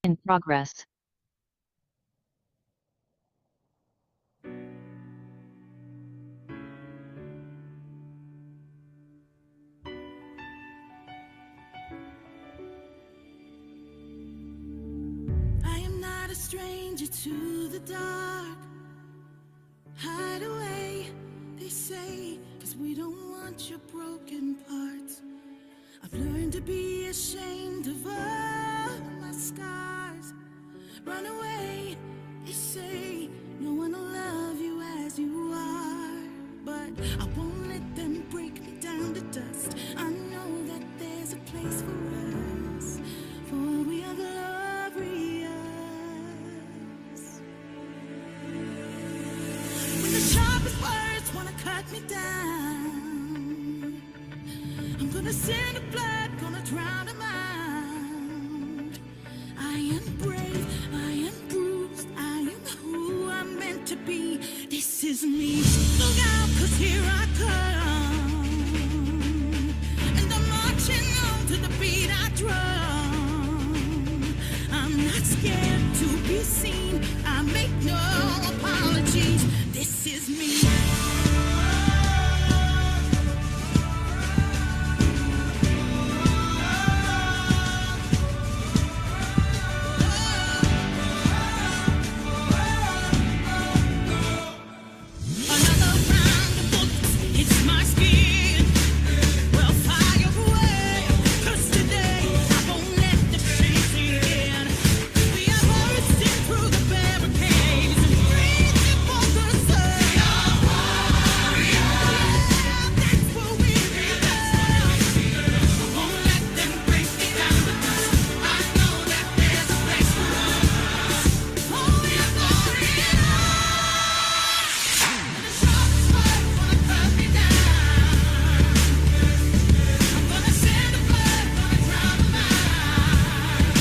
In progress. I am not a stranger to the dark. Hide away, they say, 'cause we don't want your broken parts. I've learned to be ashamed of all my scars. Run away, they say, no one will love you as you are. But I won't let them break me down to dust. I know that there's a place for us, for we are glorious. When the sharpest words wanna cut me down, I'm gonna send a blood, gonna drown them out. I am brave, I am bruised, I am who I'm meant to be. This is me. Look out, 'cause here I come. And I'm marching on to the beat I drum. I'm not scared to be seen. I make no apologies. This is me. Another round of bullets hits my skin. Well, fire away, 'cause today I won't let the chains in. We are bursting through the barricades and reaching for the sun. That's what we belong. I won't let them break me down to dust. I know that there's a place for us. Oh, we are glorious. The sharpest words wanna cut me down. I'm gonna send the blood, gonna drown them out.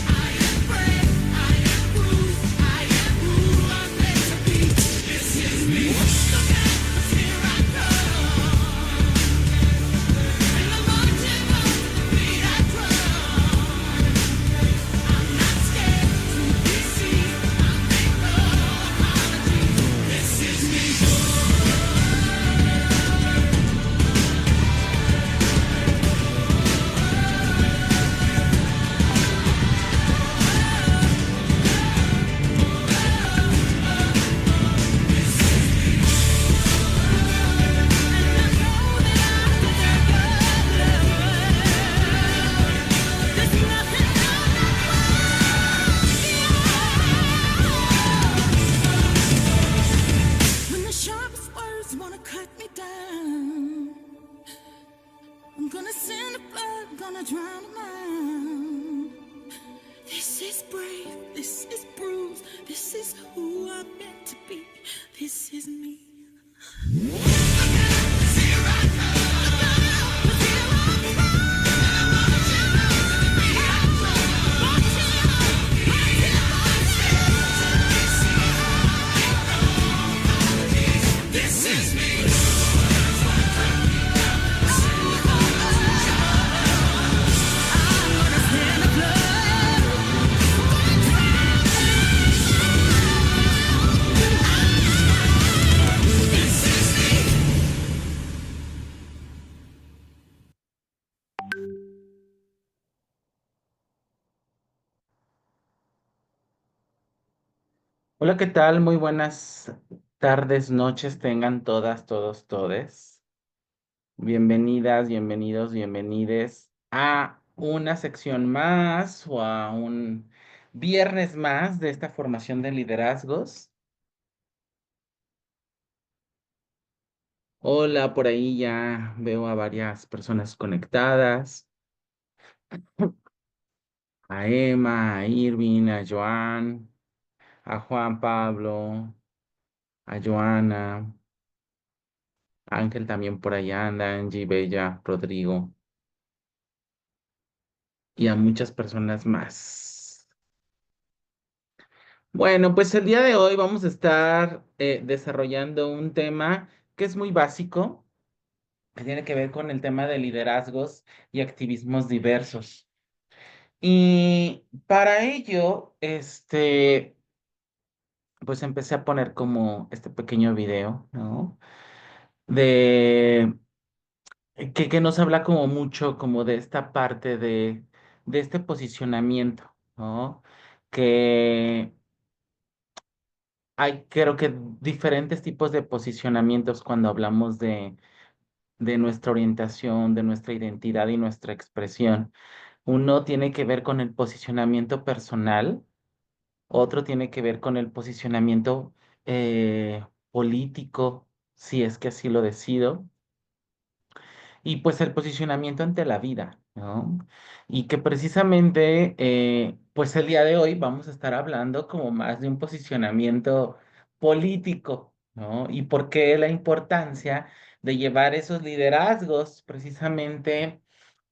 I am brave, I am bruised, I am who I'm meant to be. This is me. Look out, 'cause here I come. And I'm marching on to the beat I drum. I'm not scared to be seen. I make no apologies. This is me. When the sharpest words wanna cut me down, I'm gonna send the blood, gonna drown them out. This is brave, this is bruised, this is who I'm meant to be. This is me. This is me. Hola, ¿qué tal? Muy buenas tardes, noches, tengan todas, todos, todes. Bienvenidas, bienvenidos, bienvenides a una sección más o a un viernes más de esta formación de liderazgos. Hola, por ahí ya veo a varias personas conectadas. A Emma, a Irving, a Joan, a Juan Pablo, a Joana. Ángel también por allá anda, Angie, Bella, Rodrigo y a muchas personas más. Bueno, pues el día de hoy vamos a estar desarrollando un tema que es muy básico, que tiene que ver con el tema de liderazgos y activismos diversos. Y Y para ello, pues empecé a poner como este pequeño video, ¿no? De que nos habla como mucho como de esta parte de este posicionamiento, ¿no? Que hay creo que diferentes tipos de posicionamientos cuando hablamos de nuestra orientación, de nuestra identidad y nuestra expresión. Uno tiene que ver con el posicionamiento personal, otro tiene que ver con el posicionamiento político, si es que así lo decido, y pues el posicionamiento ante la vida, ¿no? Y que precisamente, pues el día de hoy vamos a estar hablando como más de un posicionamiento político, ¿no? Y por qué la importancia de llevar esos liderazgos precisamente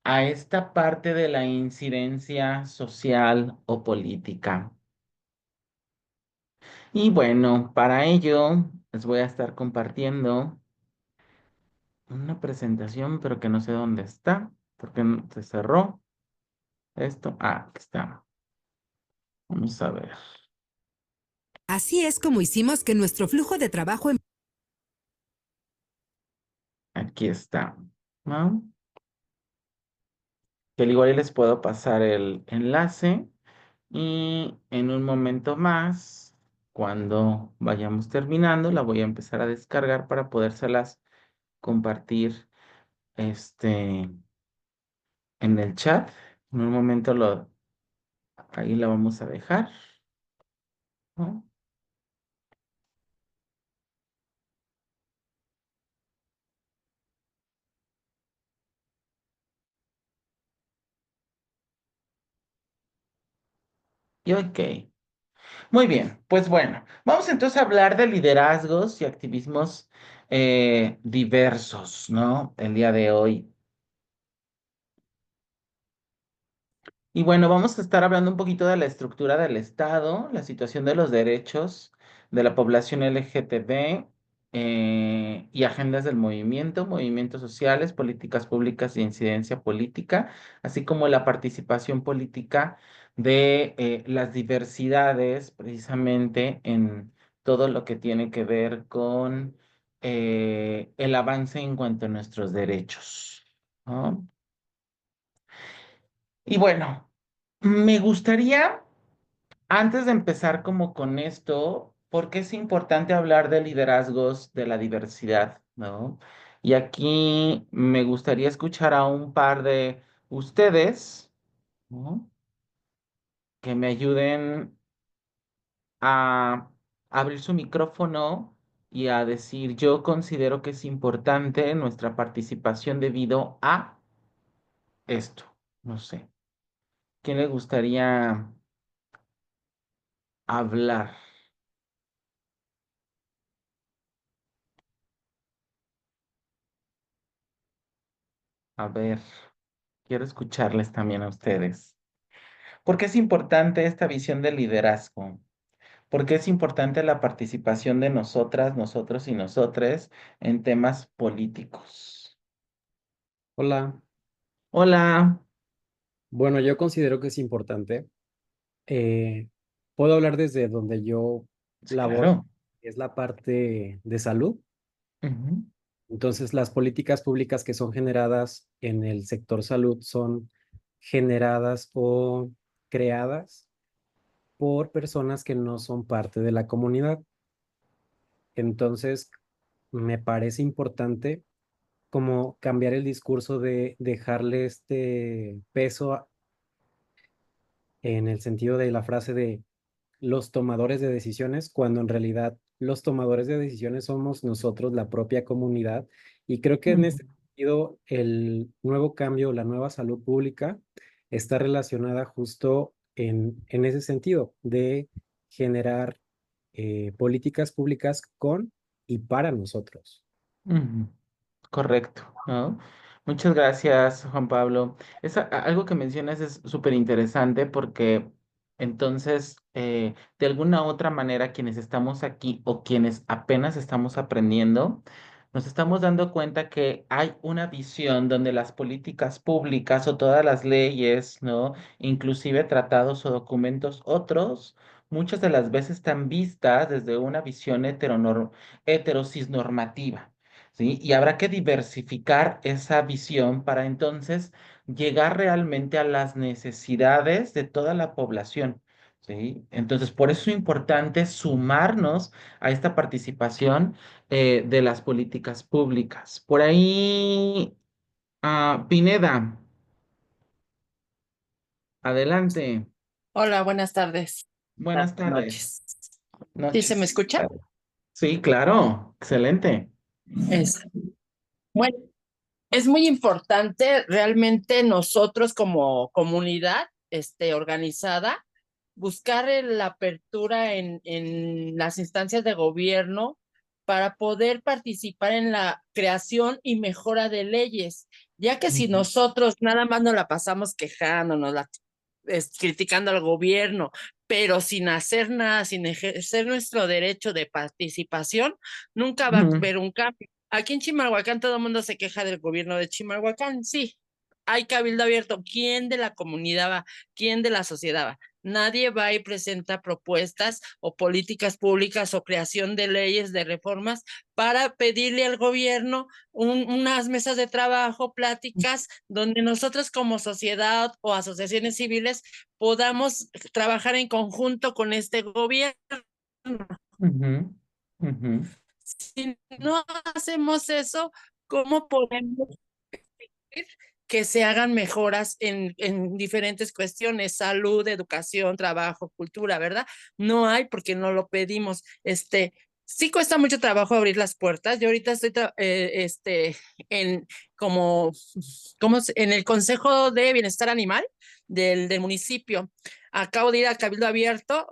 a esta parte de la incidencia social o política. Y bueno, para ello les voy a estar compartiendo una presentación, pero que no sé dónde está, porque se cerró esto. Ah, aquí está. Vamos a ver. Así es como hicimos que nuestro flujo de trabajo Aquí está. ¿No? Que al igual y les puedo pasar el enlace y en un momento más, cuando vayamos terminando, la voy a empezar a descargar para podérselas compartir en el chat. En un momento ahí la vamos a dejar, ¿no? Y ok. Muy bien, pues bueno, vamos entonces a hablar de liderazgos y activismos diversos, ¿no? El día de hoy. Y bueno, vamos a estar hablando un poquito de la estructura del Estado, la situación de los derechos de la población LGTB y agendas del movimiento, movimientos sociales, políticas públicas de incidencia política, así como la participación política de las diversidades precisamente en todo lo que tiene que ver con el avance en cuanto a nuestros derechos, ¿no? Y bueno, me gustaría antes de empezar como con esto, ¿por qué es importante hablar de liderazgos de la diversidad, ¿no? Y aquí me gustaría escuchar a un par de ustedes, ¿no? Que me ayuden a abrir su micrófono y a decir, yo considero que es importante nuestra participación debido a esto. No sé. ¿Quién le gustaría hablar? A ver, quiero escucharles también a ustedes. ¿Por qué es importante esta visión del liderazgo? ¿Por qué es importante la participación de nosotras, nosotros y nosotres en temas políticos? Hola, Hola. bueno, yo considero que es importante. Eh, Puedo hablar desde donde yo Sí, laboro, claro. que es la parte de salud. Ujú, Entonces, las políticas públicas que son generadas en el sector salud son generadas o creadas por personas que no son parte de la comunidad. Entonces, me parece importante como cambiar el discurso de dejarle este peso en el sentido de la frase de los tomadores de decisiones, cuando en realidad los tomadores de decisiones somos nosotros, la propia comunidad. Y creo que en ujú, este sentido, el nuevo cambio, la nueva salud pública está relacionada justo en ese sentido de generar políticas públicas con y para nosotros. ujú. Correcto, ¿no? Muchas gracias, Juan Pablo. Algo que mencionas es súper interesante porque entonces, de alguna otra manera, quienes estamos aquí o quienes apenas estamos aprendiendo, nos estamos dando cuenta que hay una visión donde las políticas públicas o todas las leyes, ¿no? Inclusive tratados o documentos otros, muchas de las veces están vistas desde una visión heterosis normativa, ¿sí? Y habrá que diversificar esa visión para entonces llegar realmente a las necesidades de toda la población, ¿sí? Entonces, por eso es importante sumarnos a esta participación de las políticas públicas. Por ahí, Pineda, adelante. Hola, buenas tardes. Buenas tardes. Noches. ¿Sí se me Noches. escucha? Sí, claro. Excelente. Es, bueno, es muy importante realmente nosotros como comunidad, organizada, buscar la apertura en las instancias de gobierno para poder participar en la creación y mejora de leyes, ya que si Ujú, nosotros nada más nos la pasamos quejándonos, criticando al gobierno, pero sin hacer nada, sin ejercer nuestro derecho de participación, nunca va a ujú, haber un cambio. Aquí en Chimalhuacán todo el mundo se queja del gobierno de Chimalhuacán, sí. Hay cabildo abierto. ¿Quién de la comunidad va? ¿Quién de la sociedad va? Nadie va y presenta propuestas o políticas públicas o creación de leyes, de reformas para pedirle al gobierno unas mesas de trabajo, pláticas, donde nosotros como sociedad o asociaciones civiles podamos trabajar en conjunto con este gobierno. ujú, ujú, Si no hacemos eso, ¿cómo podemos que se hagan mejoras en diferentes cuestiones, salud, educación, trabajo, cultura, ¿verdad? No hay porque no lo pedimos. Sí cuesta mucho trabajo abrir las puertas. Yo ahorita estoy en como, en el Consejo de Bienestar Animal del municipio. Acabo de ir a Cabildo Abierto,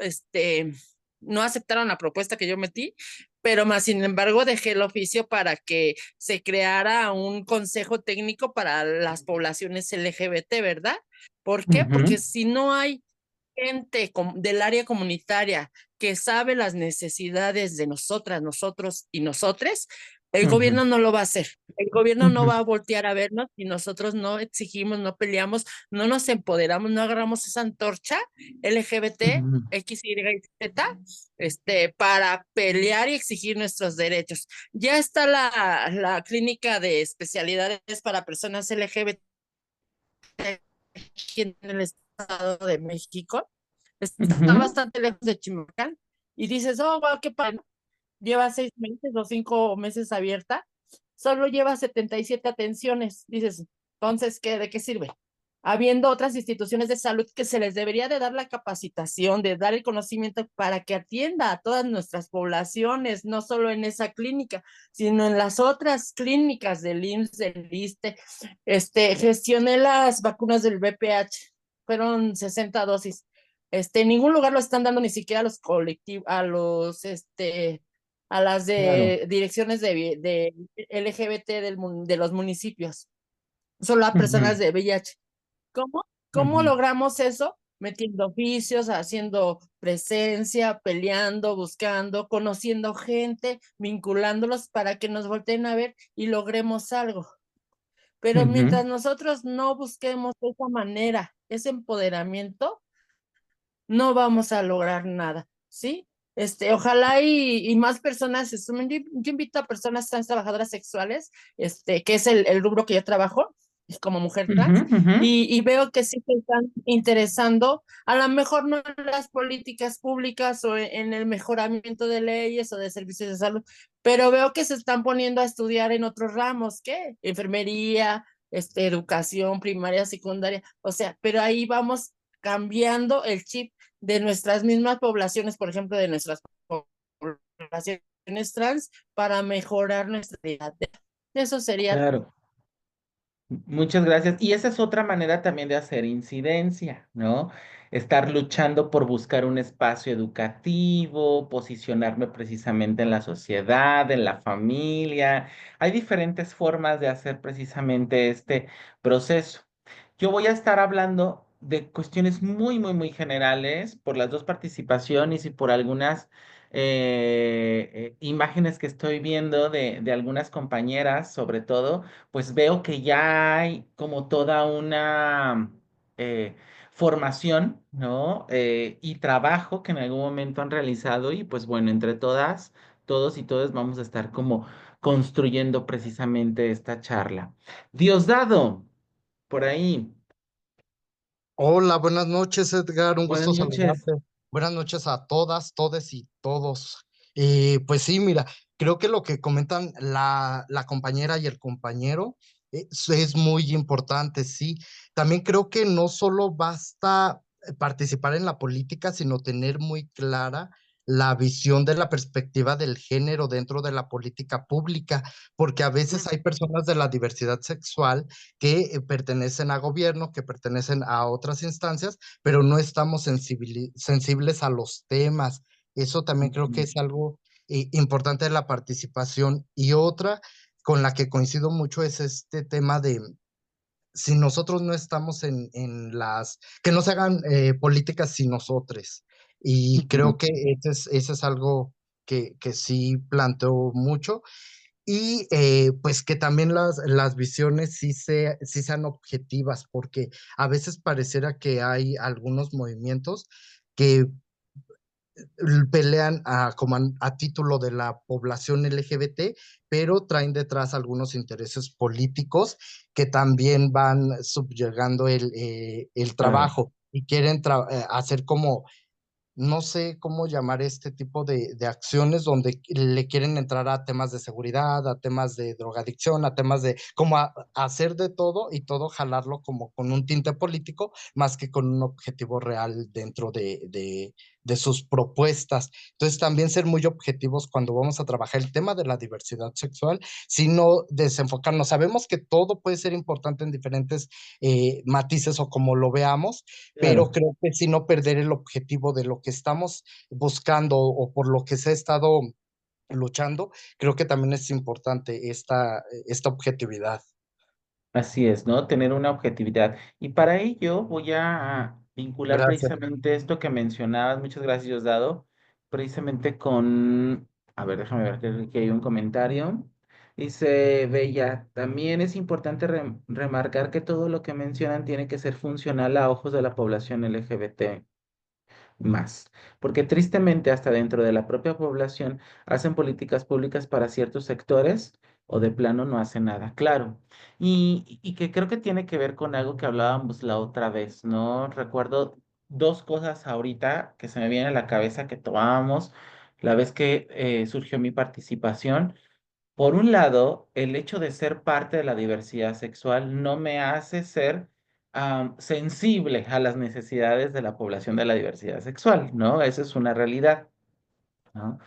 no aceptaron la propuesta que yo metí, pero más sin embargo dejé el oficio para que se creara un consejo técnico para las poblaciones LGBT, ¿verdad? ¿Por qué? Porque ujú, si no hay gente del área comunitaria que sabe las necesidades de nosotras, nosotros y nosotres, el ujú, gobierno no lo va a hacer. El gobierno no ujú, va a voltear a vernos y nosotros no exigimos, no peleamos, no nos empoderamos, no agarramos esa antorcha LGBT, ujú, X, Y, Z, para pelear y exigir nuestros derechos. Ya está la clínica de especialidades para personas LGBT aquí en el Estado de México. Está ujú, bastante lejos de Chimalhuacán. Y dices, oh, wow, qué padre. Lleva 6 meses o 5 meses abierta. Solo lleva 77 atenciones. Dices, entonces, ¿de qué sirve? Habiendo otras instituciones de salud que se les debería de dar la capacitación, de dar el conocimiento para que atienda a todas nuestras poblaciones, no solo en esa clínica, sino en las otras clínicas del IMSS, del ISSSTE. Gestioné las vacunas del VPH, fueron 60 dosis. En ningún lugar lo están dando ni siquiera a los colectivos, a las claro. de direcciones de LGBT de los municipios, solo a personas Ujú, de VIH. ¿Cómo? ¿Cómo ujú, logramos eso? Metiendo oficios, haciendo presencia, peleando, buscando, conociendo gente, vinculándolos para que nos volteen a ver y logremos algo. Pero ujú, mientras nosotros no busquemos esa manera, ese empoderamiento, no vamos a lograr nada, ¿sí? Ojalá y más personas se sumen. Yo invito a personas trans trabajadoras sexuales, que es el rubro que yo trabajo como mujer ujú, trans, ujú, y veo que sí se están interesando, a lo mejor no en las políticas públicas o en el mejoramiento de leyes o de servicios de salud, pero veo que se están poniendo a estudiar en otros ramos, ¿qué? Enfermería, educación primaria, secundaria, o sea, pero ahí vamos cambiando el chip de nuestras mismas poblaciones, por ejemplo, de nuestras poblaciones trans, para mejorar nuestra vida. Eso sería. claro. Muchas gracias. Y esa es otra manera también de hacer incidencia, ¿no? Estar luchando por buscar un espacio educativo, posicionarme precisamente en la sociedad, en la familia. Hay diferentes formas de hacer precisamente este proceso. Yo voy a estar hablando de cuestiones muy, muy, muy generales por las dos participaciones y por algunas imágenes que estoy viendo de algunas compañeras, sobre todo, pues veo que ya hay como toda una formación, ¿no? Y trabajo que en algún momento han realizado y pues bueno, entre todas, todos y todas vamos a estar como construyendo precisamente esta charla. Diosdado, por ahí. Hola, buenas noches, Edgar. Un Buenas gusto noches. saludarte. Buenas noches a todas, todes y todos. Pues sí, mira, creo que lo que comentan la compañera y el compañero es muy importante, sí. También creo que no solo basta participar en la política, sino tener muy clara la visión de la perspectiva del género dentro de la política pública, porque a veces hay personas de la diversidad sexual que pertenecen a gobierno, que pertenecen a otras instancias, pero no estamos sensibles a los temas. Eso también creo que Ujú. es algo importante de la participación. Y otra con la que coincido mucho es este tema de si nosotros no estamos que no se hagan políticas sin nosotros. Y creo Ujú. que ese es algo que sí planteo mucho y pues que también las visiones sí sean objetivas, porque a veces pareciera que hay algunos movimientos que pelean a título de la población LGBT, pero traen detrás algunos intereses políticos que también van subyugando el Claro. trabajo y quieren hacer como no sé cómo llamar este tipo de acciones donde le quieren entrar a temas de seguridad, a temas de drogadicción, a temas de como hacer de todo y todo jalarlo como con un tinte político más que con un objetivo real dentro de sus propuestas. Entonces también ser muy objetivos cuando vamos a trabajar el tema de la diversidad sexual, sino desenfocarnos. Sabemos que todo puede ser importante en diferentes matices o como lo veamos, pero Claro. creo que si no perder el objetivo de lo que estamos buscando o por lo que se ha estado luchando, creo que también es importante esta objetividad. Así es, ¿no? Tener una objetividad. Y para ello voy a vincular Gracias. precisamente esto que mencionabas, muchas gracias, Diosdado, precisamente con, a ver, déjame ver que aquí hay un comentario. Dice Bella, también es importante remarcar que todo lo que mencionan tiene que ser funcional a ojos de la población LGBT más, porque tristemente hasta dentro de la propia población hacen políticas públicas para ciertos sectores o de plano no hacen nada, claro. Y que creo que tiene que ver con algo que hablábamos la otra vez, ¿no? Recuerdo dos cosas ahorita que se me vienen a la cabeza que tomábamos la vez que surgió mi participación. Por un lado, el hecho de ser parte de la diversidad sexual no me hace ser sensible a las necesidades de la población de la diversidad sexual, ¿no? Esa es una realidad, ¿no?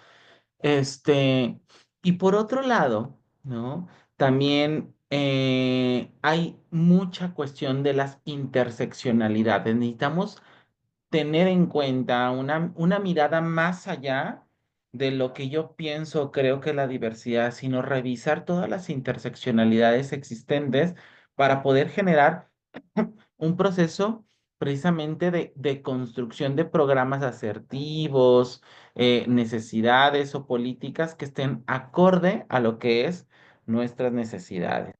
Este, y por otro lado, ¿no? También hay mucha cuestión de las interseccionalidades. Necesitamos tener en cuenta una mirada más allá de lo que yo pienso, creo que la diversidad, sino revisar todas las interseccionalidades existentes para poder generar un proceso precisamente de construcción de programas asertivos, necesidades o políticas que estén acorde a lo que es nuestras necesidades.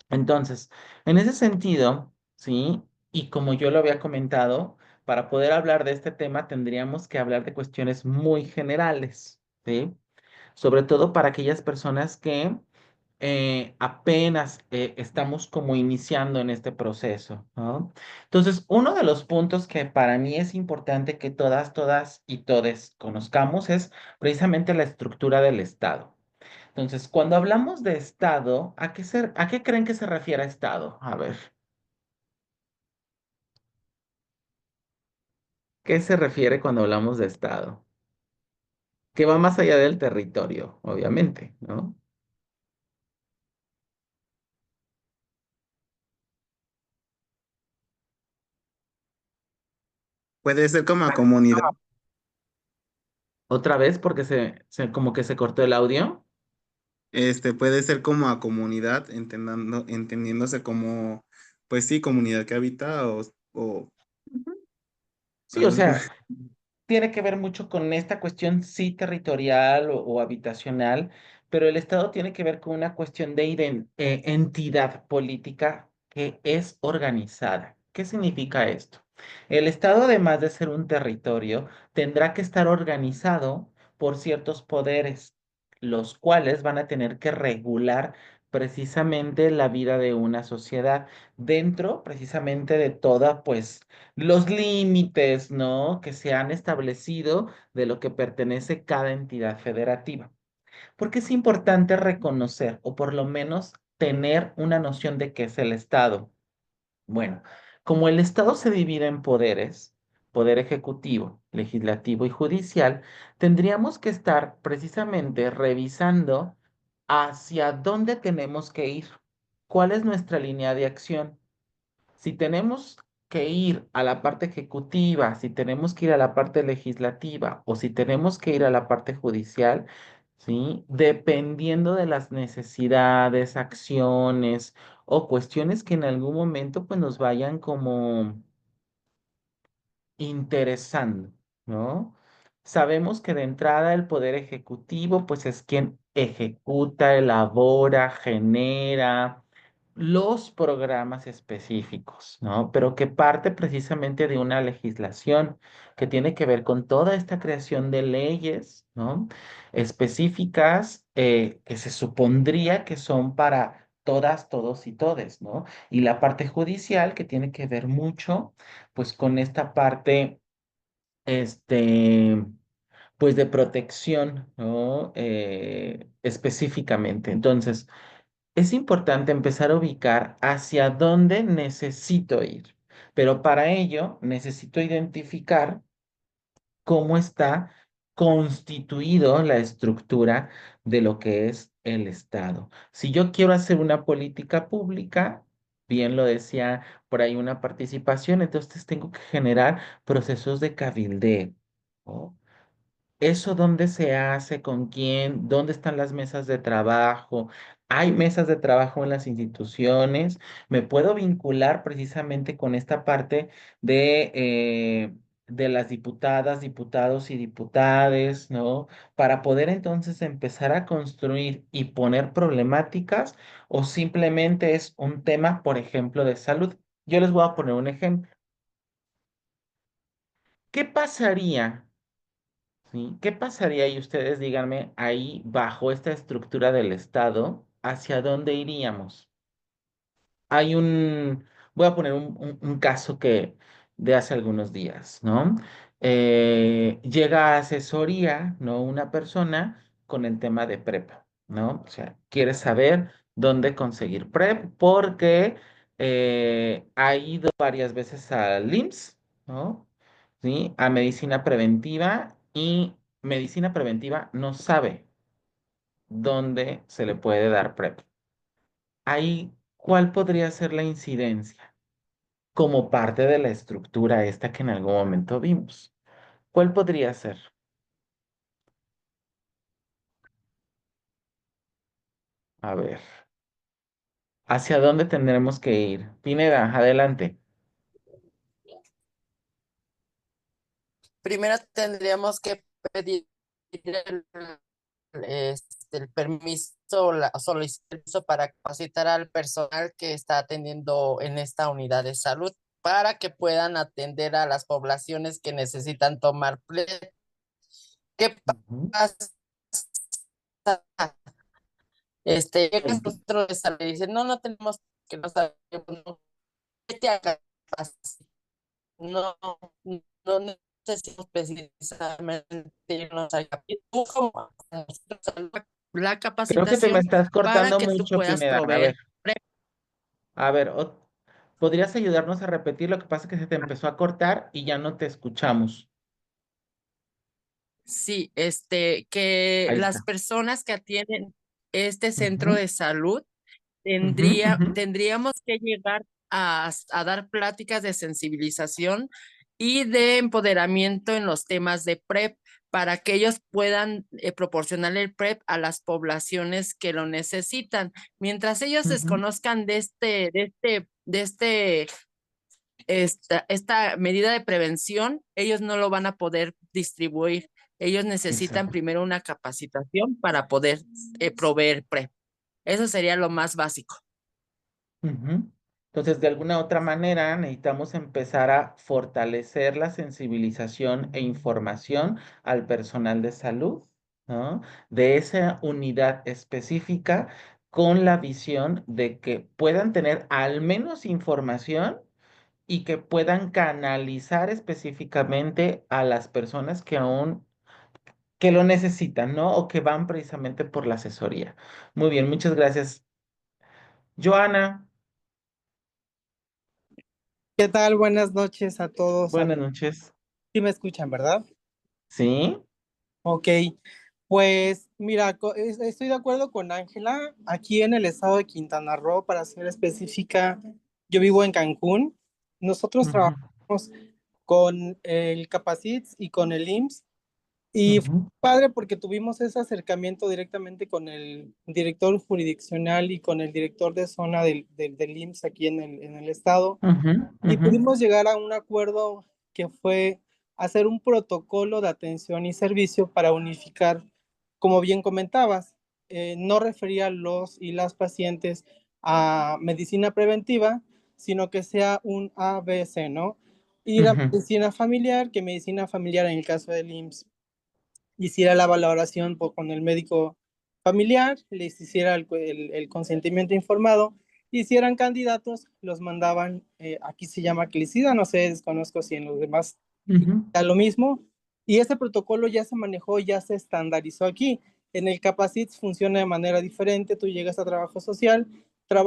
Entonces, en ese sentido, ¿sí? Y como yo lo había comentado, para poder hablar de este tema tendríamos que hablar de cuestiones muy generales, ¿sí? Sobre todo para aquellas personas que apenas estamos como iniciando en este proceso, ¿no? Entonces, uno de los puntos que para mí es importante que todas y todes conozcamos es precisamente la estructura del Estado. Entonces, cuando hablamos de Estado, a qué creen que se refiere Estado? A ver, ¿qué se refiere cuando hablamos de Estado? Que va más allá del territorio, obviamente, ¿no? Puede ser como a comunidad, Otra vez, porque como que se cortó el audio. puede ser como a comunidad, entendiéndose como, pues sí, comunidad que habita o Ujú. Sí, o algo así. sea, tiene que ver mucho con esta cuestión, sí, territorial o habitacional, pero el Estado tiene que ver con una cuestión de entidad política que es organizada. ¿Qué significa esto? El Estado, además de ser un territorio, tendrá que estar organizado por ciertos poderes, los cuales van a tener que regular precisamente la vida de una sociedad dentro precisamente de toda, pues, los límites, ¿no? Que se han establecido de lo que pertenece cada entidad federativa. Porque es importante reconocer, o por lo menos tener una noción de qué es el Estado. Bueno, como el Estado se divide en poderes, poder ejecutivo, legislativo y judicial, tendríamos que estar precisamente revisando hacia dónde tenemos que ir, cuál es nuestra línea de acción. Si tenemos que ir a la parte ejecutiva, si tenemos que ir a la parte legislativa o si tenemos que ir a la parte judicial, ¿sí? Dependiendo de las necesidades, acciones o cuestiones que en algún momento pues nos vayan como interesando, ¿no? Sabemos que de entrada el poder ejecutivo, pues es quien ejecuta, elabora, genera los programas específicos, ¿no? Pero que parte precisamente de una legislación que tiene que ver con toda esta creación de leyes, ¿no? Específicas que se supondría que son para todas, todos y todes, ¿no? Y la parte judicial que tiene que ver mucho pues con esta parte, este, pues de protección, ¿no? Específicamente. Entonces, es importante empezar a ubicar hacia dónde necesito ir, pero para ello necesito identificar cómo está constituido la estructura de lo que es el Estado. Si yo quiero hacer una política pública, bien lo decía por ahí una participación, entonces tengo que generar procesos de cabildeo, ¿no? ¿Eso dónde se hace? ¿Con quién? ¿Dónde están las mesas de trabajo? ¿Hay mesas de trabajo en las instituciones? ¿Me puedo vincular precisamente con esta parte de las diputadas, diputados y diputades, ¿no? Para poder entonces empezar a construir y poner problemáticas o simplemente es un tema, por ejemplo, de salud. Yo les voy a poner un ejemplo. ¿Qué pasaría? ¿Sí? ¿Qué pasaría? Y ustedes díganme ahí, bajo esta estructura del Estado, ¿hacia dónde iríamos? Hay voy a poner un caso que de hace algunos días, ¿no? Llega a asesoría, ¿no? Una persona con el tema de PrEP, ¿no? O sea, quiere saber dónde conseguir PrEP porque ha ido varias veces al IMSS, ¿no? ¿Sí? A medicina preventiva y medicina preventiva no sabe dónde se le puede dar PrEP. Ahí, ¿cuál podría ser la incidencia como parte de la estructura esta que en algún momento vimos? ¿Cuál podría ser? A ver, ¿hacia dónde tendremos que ir? Pineda, adelante. Primero tendríamos que pedir el permiso, solicitar el permiso para capacitar al personal que está atendiendo en esta unidad de salud para que puedan atender a las poblaciones que necesitan tomar PrEP. ¿Qué Ujú. pasa? Llega el centro de salud y dice, no, no tenemos que no sabemos, no, vete a casa. No, no necesitamos precisamente irnos a tú como la Creo que te me capacitación estás para cortando que tú mucho, puedas Pineda. proveer. A ver, ¿podrías ayudarnos a repetir? Lo que pasa es que se te empezó a cortar y ya no te escuchamos. Sí, que Ahí las está. personas que atienden este centro Ujú, de salud ujú, ujú. tendríamos que llegar a dar pláticas de sensibilización y de empoderamiento en los temas de PrEP para que ellos puedan proporcionar el PrEP a las poblaciones que lo necesitan. Mientras ellos Ujú. desconozcan de este esta medida de prevención, ellos no lo van a poder distribuir. Ellos necesitan Exacto. primero una capacitación para poder proveer PrEP. Eso sería lo más básico. Ujú. Entonces, de alguna otra manera, necesitamos empezar a fortalecer la sensibilización e información al personal de salud, ¿no? De esa unidad específica con la visión de que puedan tener al menos información y que puedan canalizar específicamente a las personas que aún que lo necesitan, ¿no? O que van precisamente por la asesoría. Muy bien, muchas gracias. Joana, ¿Qué tal? Buenas noches a todos. buenas noches. Sí me escuchan, ¿verdad? ¿Sí? Ok. Pues mira, estoy de acuerdo con Ángela. Aquí en el estado de Quintana Roo, para ser específica, yo vivo en Cancún. Nosotros Ujú, trabajamos con el Capacits y con el IMSS. Y fue ujú, padre porque tuvimos ese acercamiento directamente con el director jurisdiccional y con el director de zona del IMSS aquí en el estado. ujú, Y ujú, pudimos llegar a un acuerdo que fue hacer un protocolo de atención y servicio para unificar, como bien comentabas, no refería a los y las pacientes a medicina preventiva, sino que sea un ABC, ¿no? Ir a ujú, medicina familiar, que medicina familiar en el caso del IMSS hiciera la valoración con el médico familiar, les hiciera el consentimiento informado, hicieran candidatos, los mandaban, aquí se llama clicida, no sé, desconozco si en los demás ujú, está lo mismo, y ese protocolo ya se manejó, ya se estandarizó aquí. En el Capacit funciona de manera diferente, tú llegas a trabajo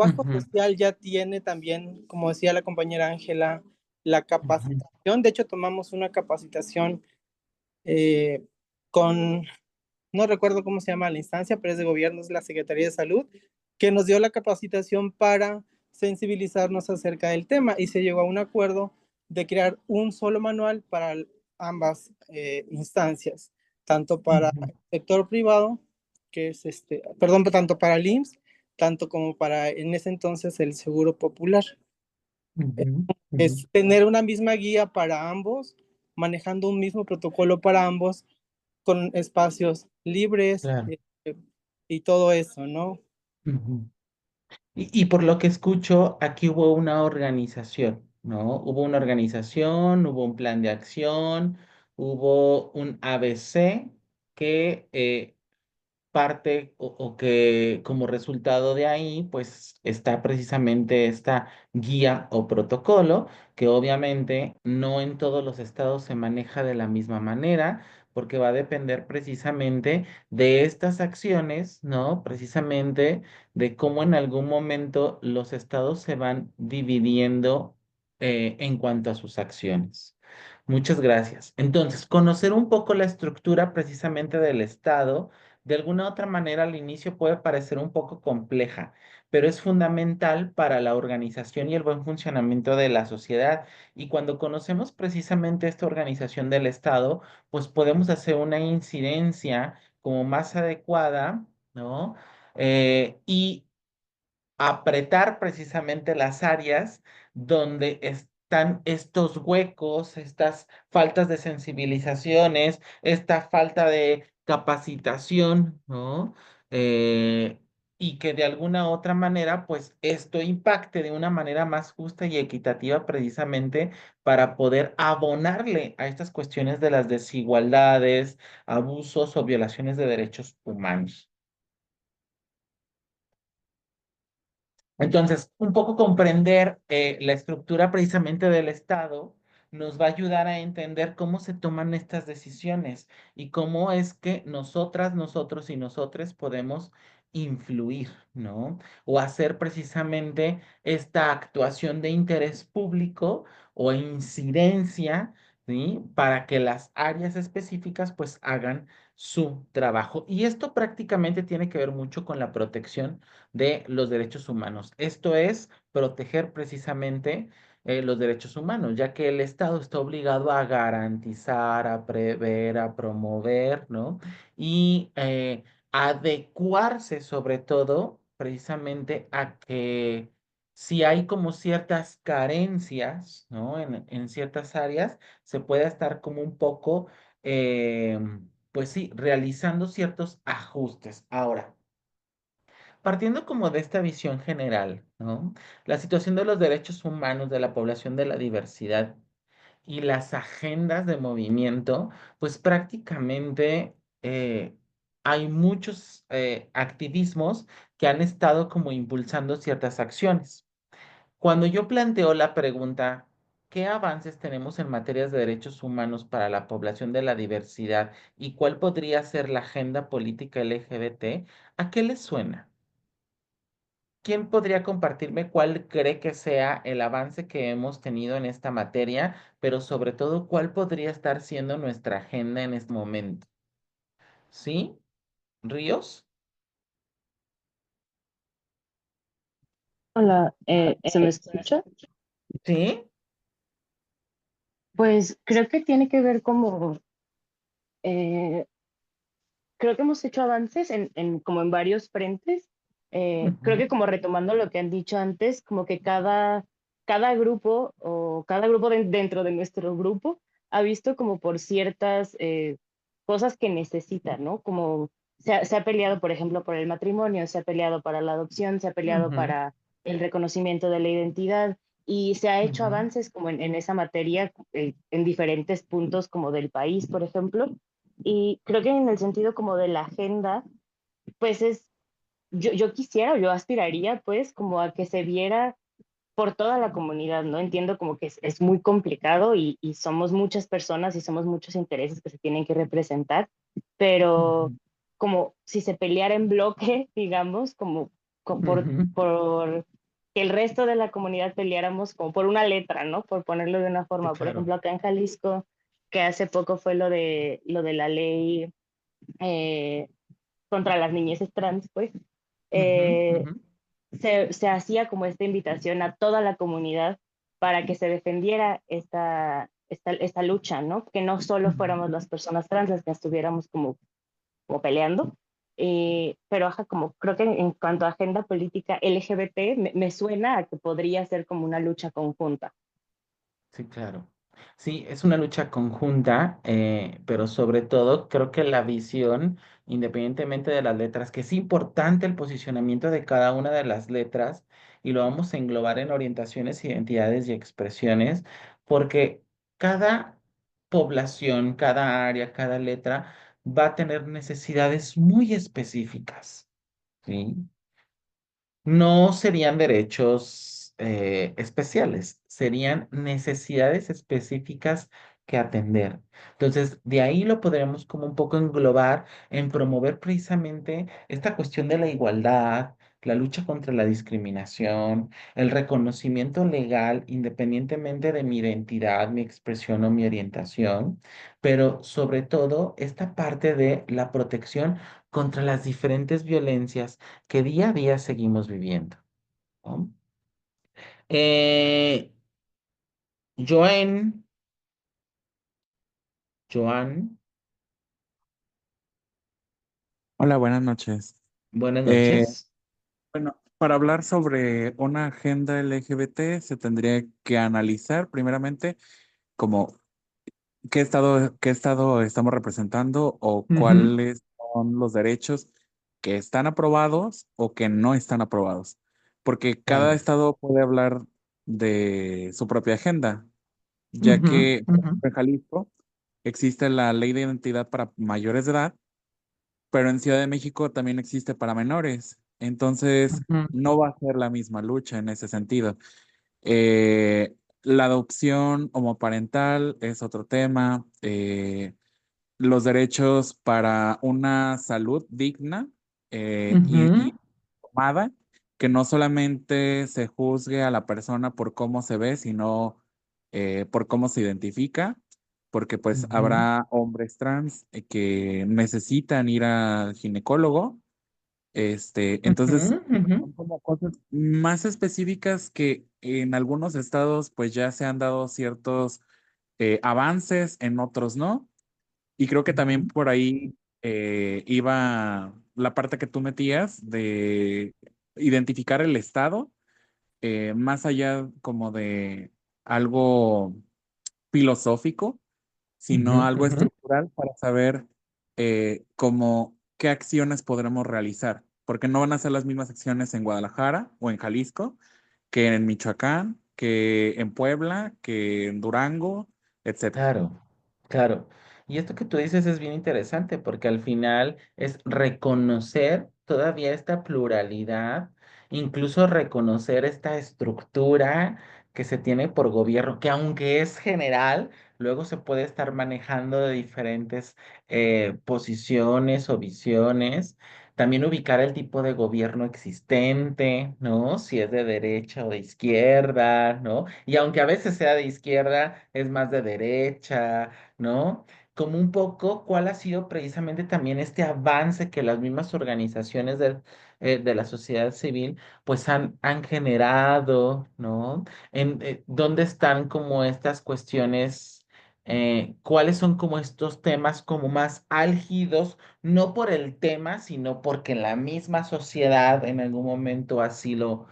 ujú, social ya tiene también, como decía la compañera Ángela, la ujú, capacitación, de hecho tomamos una capacitación eh, con, no recuerdo cómo se llama la instancia, pero es de gobierno, es la Secretaría de Salud, que nos dio la capacitación para sensibilizarnos acerca del tema y se llegó a un acuerdo de crear un solo manual para ambas instancias, tanto para ujú, el sector privado, que es perdón, tanto para el IMSS, tanto como para en ese entonces el Seguro Popular. ujú, ujú. Es tener una misma guía para ambos, manejando un mismo protocolo para ambos, con espacios libres Claro. y todo eso, ¿no? Ujú. Y por lo que escucho, aquí hubo una organización, ¿no? Hubo una organización, hubo un plan de acción, hubo un ABC que parte o que como resultado de ahí, pues está precisamente esta guía o protocolo, que obviamente no en todos los estados se maneja de la misma manera, porque va a depender precisamente de estas acciones, ¿no? Precisamente de cómo en algún momento los estados se van dividiendo en cuanto a sus acciones. Muchas gracias. Entonces, conocer un poco la estructura precisamente del estado de alguna otra manera al inicio puede parecer un poco compleja, pero es fundamental para la organización y el buen funcionamiento de la sociedad. Y cuando conocemos precisamente esta organización del Estado, pues podemos hacer una incidencia como más adecuada, ¿no? Y apretar precisamente las áreas donde están estos huecos, estas faltas de sensibilizaciones, esta falta de capacitación, ¿no? Eh, y que de alguna otra manera, pues esto impacte de una manera más justa y equitativa precisamente para poder abonarle a estas cuestiones de las desigualdades, abusos o violaciones de derechos humanos. Entonces, un poco comprender la estructura precisamente del Estado nos va a ayudar a entender cómo se toman estas decisiones y cómo es que nosotras, nosotros y nosotres podemos influir, ¿no? O hacer precisamente esta actuación de interés público o incidencia, ¿sí? Para que las áreas específicas pues hagan su trabajo. Y esto prácticamente tiene que ver mucho con la protección de los derechos humanos. Esto es proteger precisamente los derechos humanos, ya que el Estado está obligado a garantizar, a prever, a promover, ¿no? Y adecuarse sobre todo precisamente a que si hay como ciertas carencias, ¿no? En ciertas áreas, se puede estar como un poco, pues sí, realizando ciertos ajustes. Ahora, partiendo como de esta visión general, ¿no? La situación de los derechos humanos de la población de la diversidad y las agendas de movimiento, pues prácticamente hay muchos activismos que han estado como impulsando ciertas acciones. Cuando yo planteo la pregunta, ¿qué avances tenemos en materias de derechos humanos para la población de la diversidad y cuál podría ser la agenda política LGBT? ¿A qué les suena? ¿Quién podría compartirme cuál cree que sea el avance que hemos tenido en esta materia, pero sobre todo cuál podría estar siendo nuestra agenda en este momento? ¿Sí? ¿Ríos? Hola, ¿se me escucha? ¿Sí? Pues creo que tiene que ver como, eh, creo que hemos hecho avances como en varios frentes. Creo Ujú, que como retomando lo que han dicho antes, como que cada grupo o cada grupo dentro de nuestro grupo ha visto como por ciertas cosas que necesita, ¿no? Como se ha peleado, por ejemplo, por el matrimonio, se ha peleado para la adopción, se ha peleado ujú, para el reconocimiento de la identidad y se ha hecho ujú, avances como en esa materia en diferentes puntos como del país, por ejemplo. Y creo que en el sentido como de la agenda, pues yo quisiera o yo aspiraría pues como a que se viera por toda la comunidad, ¿no? Entiendo como que es muy complicado y somos muchas personas y somos muchos intereses que se tienen que representar, pero ujú, como si se peleara en bloque, digamos, como ujú. por que el resto de la comunidad peleáramos como por una letra, ¿no? Por ponerlo de una Sí, forma. Por claro. ejemplo, acá en Jalisco, que hace poco fue lo de la ley eh, contra las niñeces trans, pues, Ujú, eh, ujú, se hacía como esta invitación a toda la comunidad para que se defendiera esta lucha, ¿no? Que no solo ujú. fuéramos las personas trans las que estuviéramos como peleando, pero ajá, como creo que en cuanto a agenda política LGBT me suena a que podría ser como una lucha conjunta. Sí, claro. Sí, es una lucha conjunta, pero sobre todo creo que la visión, independientemente de las letras, que es importante el posicionamiento de cada una de las letras y lo vamos a englobar en orientaciones, identidades y expresiones, porque cada población, cada área, cada letra va a tener necesidades muy específicas, ¿sí? No serían derechos especiales, serían necesidades específicas que atender. Entonces, de ahí lo podremos como un poco englobar en promover precisamente esta cuestión de la igualdad, la lucha contra la discriminación, el reconocimiento legal independientemente de mi identidad, mi expresión o mi orientación, pero sobre todo esta parte de la protección contra las diferentes violencias que día a día seguimos viviendo, ¿no? Eh, Joan, Joan, Hola, buenas noches. buenas Eh, noches. bueno, para hablar sobre una agenda LGBT se tendría que analizar primeramente como qué estado estamos representando o Ujú, cuáles son los derechos que están aprobados o que no están aprobados. Porque cada claro. estado puede hablar de su propia agenda, ya Ujú, que por ujú, ejemplo, en Jalisco existe la ley de identidad para mayores de edad, pero en Ciudad de México también existe para menores. Entonces, ujú, no va a ser la misma lucha en ese sentido. La adopción homoparental es otro tema. Los derechos para una salud digna y ujú, informada, que no solamente se juzgue a la persona por cómo se ve, sino por cómo se identifica, porque pues ujú, habrá hombres trans que necesitan ir al ginecólogo. Entonces, ujú, ujú. son como cosas más específicas que en algunos estados pues ya se han dado ciertos avances, en otros no. Y creo que también por ahí iba la parte que tú metías de identificar el estado, más allá como de algo filosófico, sino Ujú, algo ujú. estructural para saber cómo qué acciones podremos realizar, porque no van a ser las mismas acciones en Guadalajara o en Jalisco que en Michoacán, que en Puebla, que en Durango, etcétera. Claro, claro. Y esto que tú dices es bien interesante porque al final es reconocer todavía esta pluralidad, incluso reconocer esta estructura que se tiene por gobierno, que aunque es general, luego se puede estar manejando de diferentes posiciones o visiones. También ubicar el tipo de gobierno existente, ¿no? Si es de derecha o de izquierda, ¿no? Y aunque a veces sea de izquierda, es más de derecha, ¿no? Como un poco cuál ha sido precisamente también este avance que las mismas organizaciones de la sociedad civil pues han generado, ¿no? ¿Dónde están como estas cuestiones? ¿Cuáles son como estos temas como más álgidos? No por el tema, sino porque la misma sociedad en algún momento así lo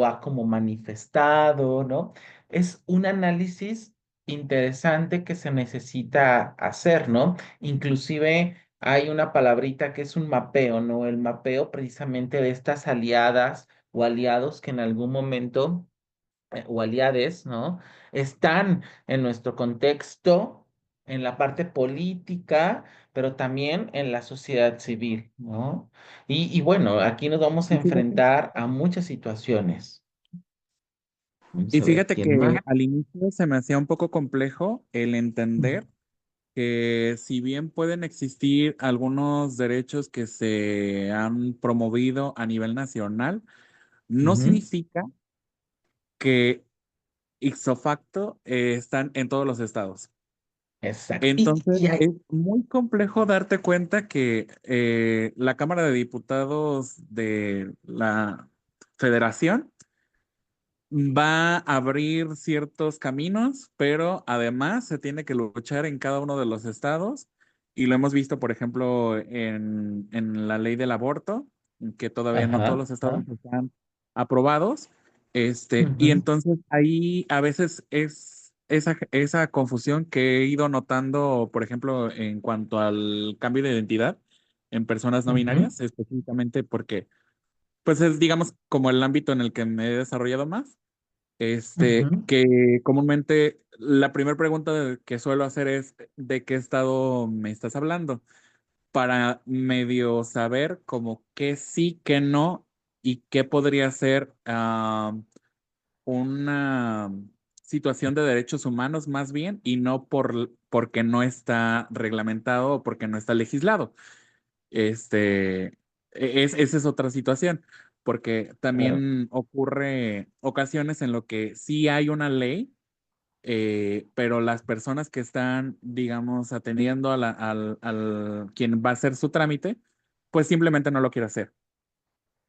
ha como manifestado, ¿no? Es un análisis interesante que se necesita hacer, ¿no? Inclusive hay una palabrita que es un mapeo, ¿no? El mapeo precisamente de estas aliadas o aliados que en algún momento o aliades, ¿no? Están en nuestro contexto, en la parte política, pero también en la sociedad civil, ¿no? Y bueno, aquí nos vamos a Y fíjate, enfrentar a muchas situaciones. Vamos y a ver fíjate quién más. que al inicio se me hacía un poco complejo el entender que si bien pueden existir algunos derechos que se han promovido a nivel nacional, no Ujú. significa que ipso facto están en todos los estados. Exacto. Entonces, es muy complejo darte cuenta que la Cámara de Diputados de la Federación va a abrir ciertos caminos, pero además se tiene que luchar en cada uno de los estados. Y lo hemos visto, por ejemplo, en la ley del aborto, que todavía no todos Ajá, los estados ajá. están aprobados. Y Ujú, entonces ahí a veces es esa confusión que he ido notando, por ejemplo, en cuanto al cambio de identidad en personas no ujú, binarias, específicamente porque, pues es, digamos, como el ámbito en el que me he desarrollado más. ujú. Que comúnmente la primera pregunta que suelo hacer es ¿de qué estado me estás hablando? Para medio saber como qué sí, qué no y qué podría ser una situación de derechos humanos más bien y no porque no está reglamentado o porque no está legislado. Este, esa es otra situación, porque Claro. también ocurre ocasiones en lo que sí hay una ley, pero las personas que están, digamos, atendiendo al quien va a hacer su trámite, pues simplemente no lo quiere hacer.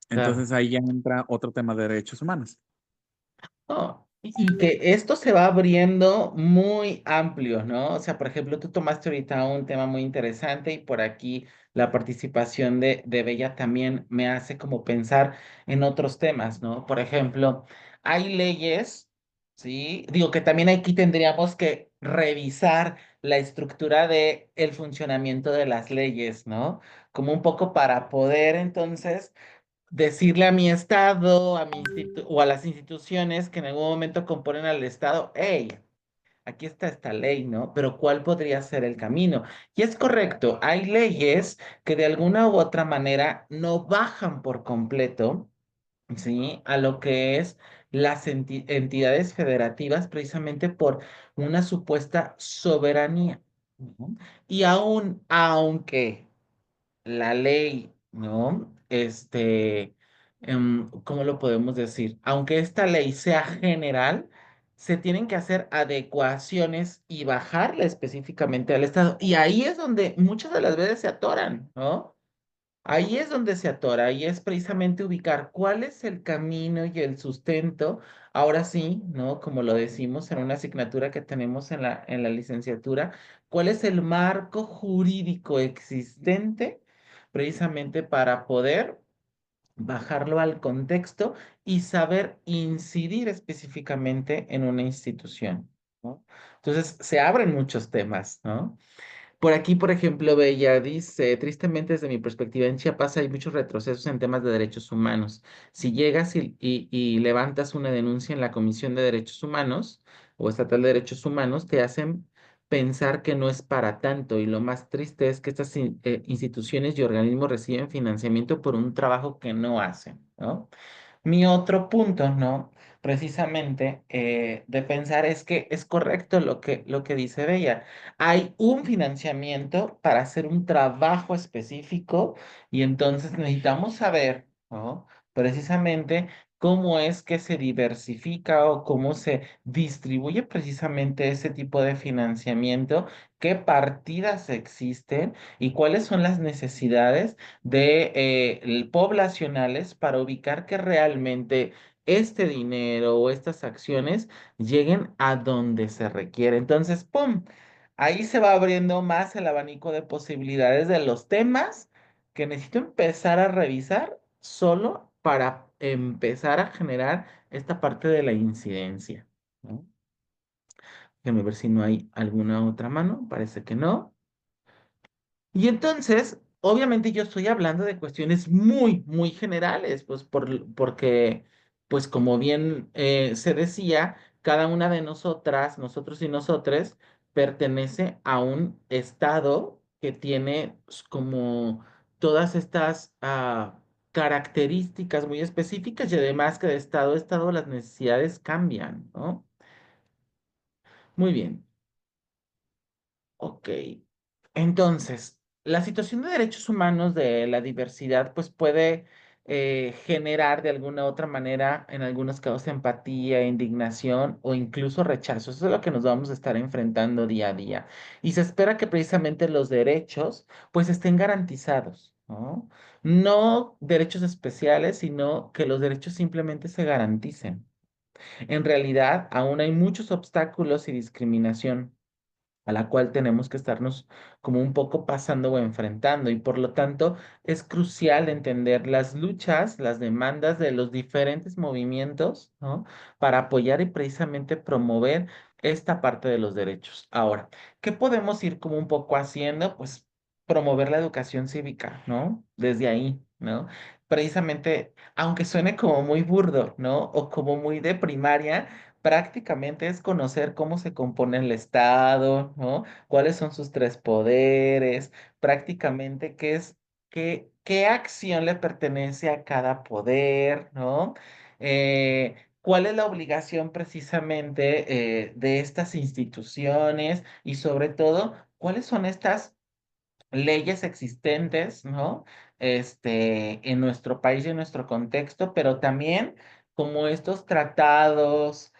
Claro. Entonces ahí ya entra otro tema de derechos humanos. No, y que esto se va abriendo muy amplio, ¿no? O sea, por ejemplo, tú tomaste ahorita un tema muy interesante y por aquí la participación de Bella también me hace como pensar en otros temas, ¿no? Por ejemplo, hay leyes, ¿sí? Digo que también aquí tendríamos que revisar la estructura de el funcionamiento de las leyes, ¿no? Como un poco para poder entonces decirle a mi estado, o a las instituciones que en algún momento componen al estado, hey, aquí está esta ley, ¿no? Pero ¿cuál podría ser el camino? Y es correcto, hay leyes que de alguna u otra manera no bajan por completo, ¿sí? A lo que es las entidades federativas precisamente por una supuesta soberanía, ¿no? Y aún, aunque la ley, ¿no? ¿Cómo lo podemos decir? Aunque esta ley sea general, se tienen que hacer adecuaciones y bajarla específicamente al Estado. Y ahí es donde muchas de las veces se atoran, ¿no? Ahí es donde se atora y es precisamente ubicar cuál es el camino y el sustento. Ahora sí, ¿no? Como lo decimos en una asignatura que tenemos en la licenciatura, ¿cuál es el marco jurídico existente precisamente para poder bajarlo al contexto y saber incidir específicamente en una institución, ¿no? Entonces, se abren muchos temas, ¿no? Por aquí, por ejemplo, Bella dice, tristemente desde mi perspectiva en Chiapas hay muchos retrocesos en temas de derechos humanos. Si llegas y levantas una denuncia en la Comisión de Derechos Humanos o Estatal de Derechos Humanos, te hacen pensar que no es para tanto. Y lo más triste es que estas instituciones y organismos reciben financiamiento por un trabajo que no hacen, ¿no? Mi otro punto, ¿no? Precisamente de pensar es que es correcto lo que dice Bella. Hay un financiamiento para hacer un trabajo específico y entonces necesitamos saber, ¿no? Precisamente cómo es que se diversifica o cómo se distribuye precisamente ese tipo de financiamiento, qué partidas existen y cuáles son las necesidades de poblacionales para ubicar que realmente este dinero o estas acciones lleguen a donde se requiere. Entonces, ¡pum! Ahí se va abriendo más el abanico de posibilidades de los temas que necesito empezar a revisar solo para empezar a generar esta parte de la incidencia, ¿no? Déjame ver si no hay alguna otra mano. Parece que no. Y entonces, obviamente yo estoy hablando de cuestiones muy, muy generales, pues porque, pues como bien se decía, cada una de nosotras, nosotros y nosotres, pertenece a un estado que tiene como todas estas características muy específicas y además que de estado a estado las necesidades cambian, ¿no? Muy bien. Ok. Entonces, la situación de derechos humanos de la diversidad, pues puede generar de alguna u otra manera, en algunos casos, empatía, indignación o incluso rechazo. Eso es lo que nos vamos a estar enfrentando día a día. Y se espera que precisamente los derechos, pues, estén garantizados, ¿no? No derechos especiales, sino que los derechos simplemente se garanticen. En realidad, aún hay muchos obstáculos y discriminación a la cual tenemos que estarnos como un poco pasando o enfrentando. Y por lo tanto, es crucial entender las luchas, las demandas de los diferentes movimientos, ¿no? Para apoyar y precisamente promover esta parte de los derechos. Ahora, ¿qué podemos ir como un poco haciendo? Pues promover la educación cívica, ¿no? Desde ahí, ¿no? Precisamente, aunque suene como muy burdo, ¿no? O como muy de primaria, prácticamente es conocer cómo se compone el Estado, ¿no? Cuáles son sus tres poderes, prácticamente qué acción le pertenece a cada poder, ¿no? ¿Cuál es la obligación precisamente de estas instituciones y sobre todo, cuáles son estas leyes existentes, ¿no? En nuestro país y en nuestro contexto, pero también como estos tratados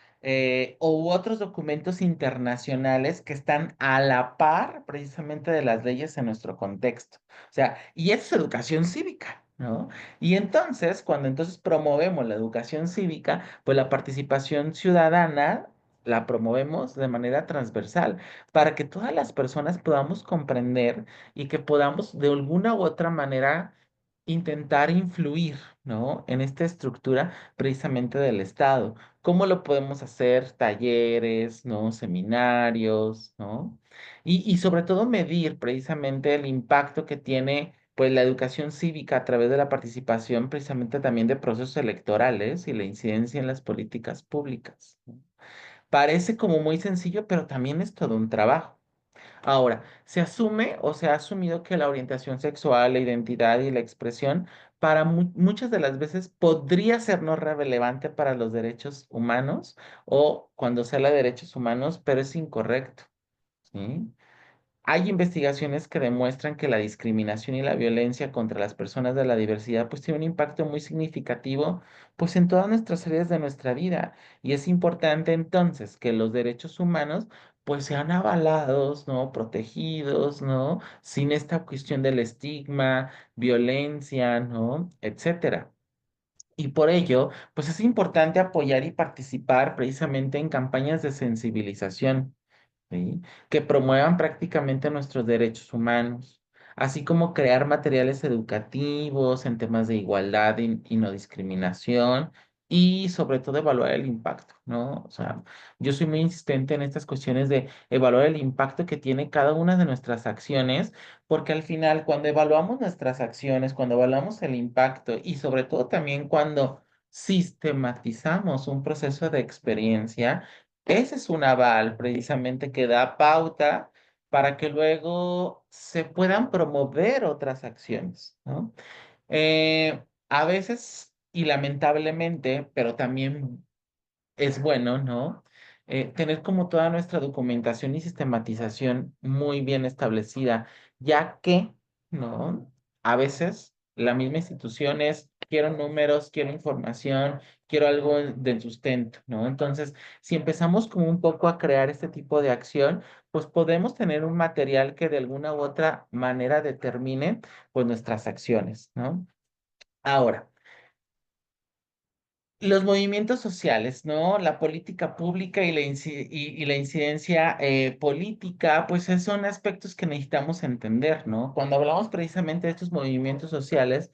u otros documentos internacionales que están a la par precisamente de las leyes en nuestro contexto. O sea, y eso es educación cívica, ¿no? Y entonces, cuando entonces promovemos la educación cívica, pues la participación ciudadana la promovemos de manera transversal para que todas las personas podamos comprender y que podamos de alguna u otra manera intentar influir, ¿no? En esta estructura precisamente del Estado. ¿Cómo lo podemos hacer? Talleres, ¿no? Seminarios, ¿no? Y sobre todo medir precisamente el impacto que tiene pues la educación cívica a través de la participación precisamente también de procesos electorales y la incidencia en las políticas públicas, ¿no? Parece como muy sencillo, pero también es todo un trabajo. Ahora, se asume o se ha asumido que la orientación sexual, la identidad y la expresión para muchas de las veces podría ser no relevante para los derechos humanos o cuando se habla de derechos humanos, pero es incorrecto, ¿sí? Hay investigaciones que demuestran que la discriminación y la violencia contra las personas de la diversidad pues tiene un impacto muy significativo pues en todas nuestras áreas de nuestra vida y es importante entonces que los derechos humanos pues sean avalados, ¿no? Protegidos, ¿no? Sin esta cuestión del estigma, violencia, ¿no? Etcétera. Y por ello, pues es importante apoyar y participar precisamente en campañas de sensibilización, ¿sí? Que promuevan prácticamente nuestros derechos humanos. así como crear materiales educativos en temas de igualdad y no discriminación, y sobre todo evaluar el impacto, ¿no? O sea, yo soy muy insistente en estas cuestiones de evaluar el impacto que tiene cada una de nuestras acciones, porque al final, cuando evaluamos nuestras acciones, cuando evaluamos el impacto y sobre todo también cuando sistematizamos un proceso de experiencia, ese es un aval precisamente que da pauta para que luego se puedan promover otras acciones, ¿no? A veces, y lamentablemente, pero también es bueno, ¿no? Tener como toda nuestra documentación y sistematización muy bien establecida, ya que, ¿no? A veces la misma institución es, quiero números, quiero información, quiero algo de sustento, ¿no? Entonces, si empezamos como un poco a crear este tipo de acción, pues podemos tener un material que de alguna u otra manera determine, pues, nuestras acciones, ¿no? Ahora. Los movimientos sociales, ¿no? La política pública y la incidencia política, pues son aspectos que necesitamos entender, ¿no? Cuando hablamos precisamente de estos movimientos sociales,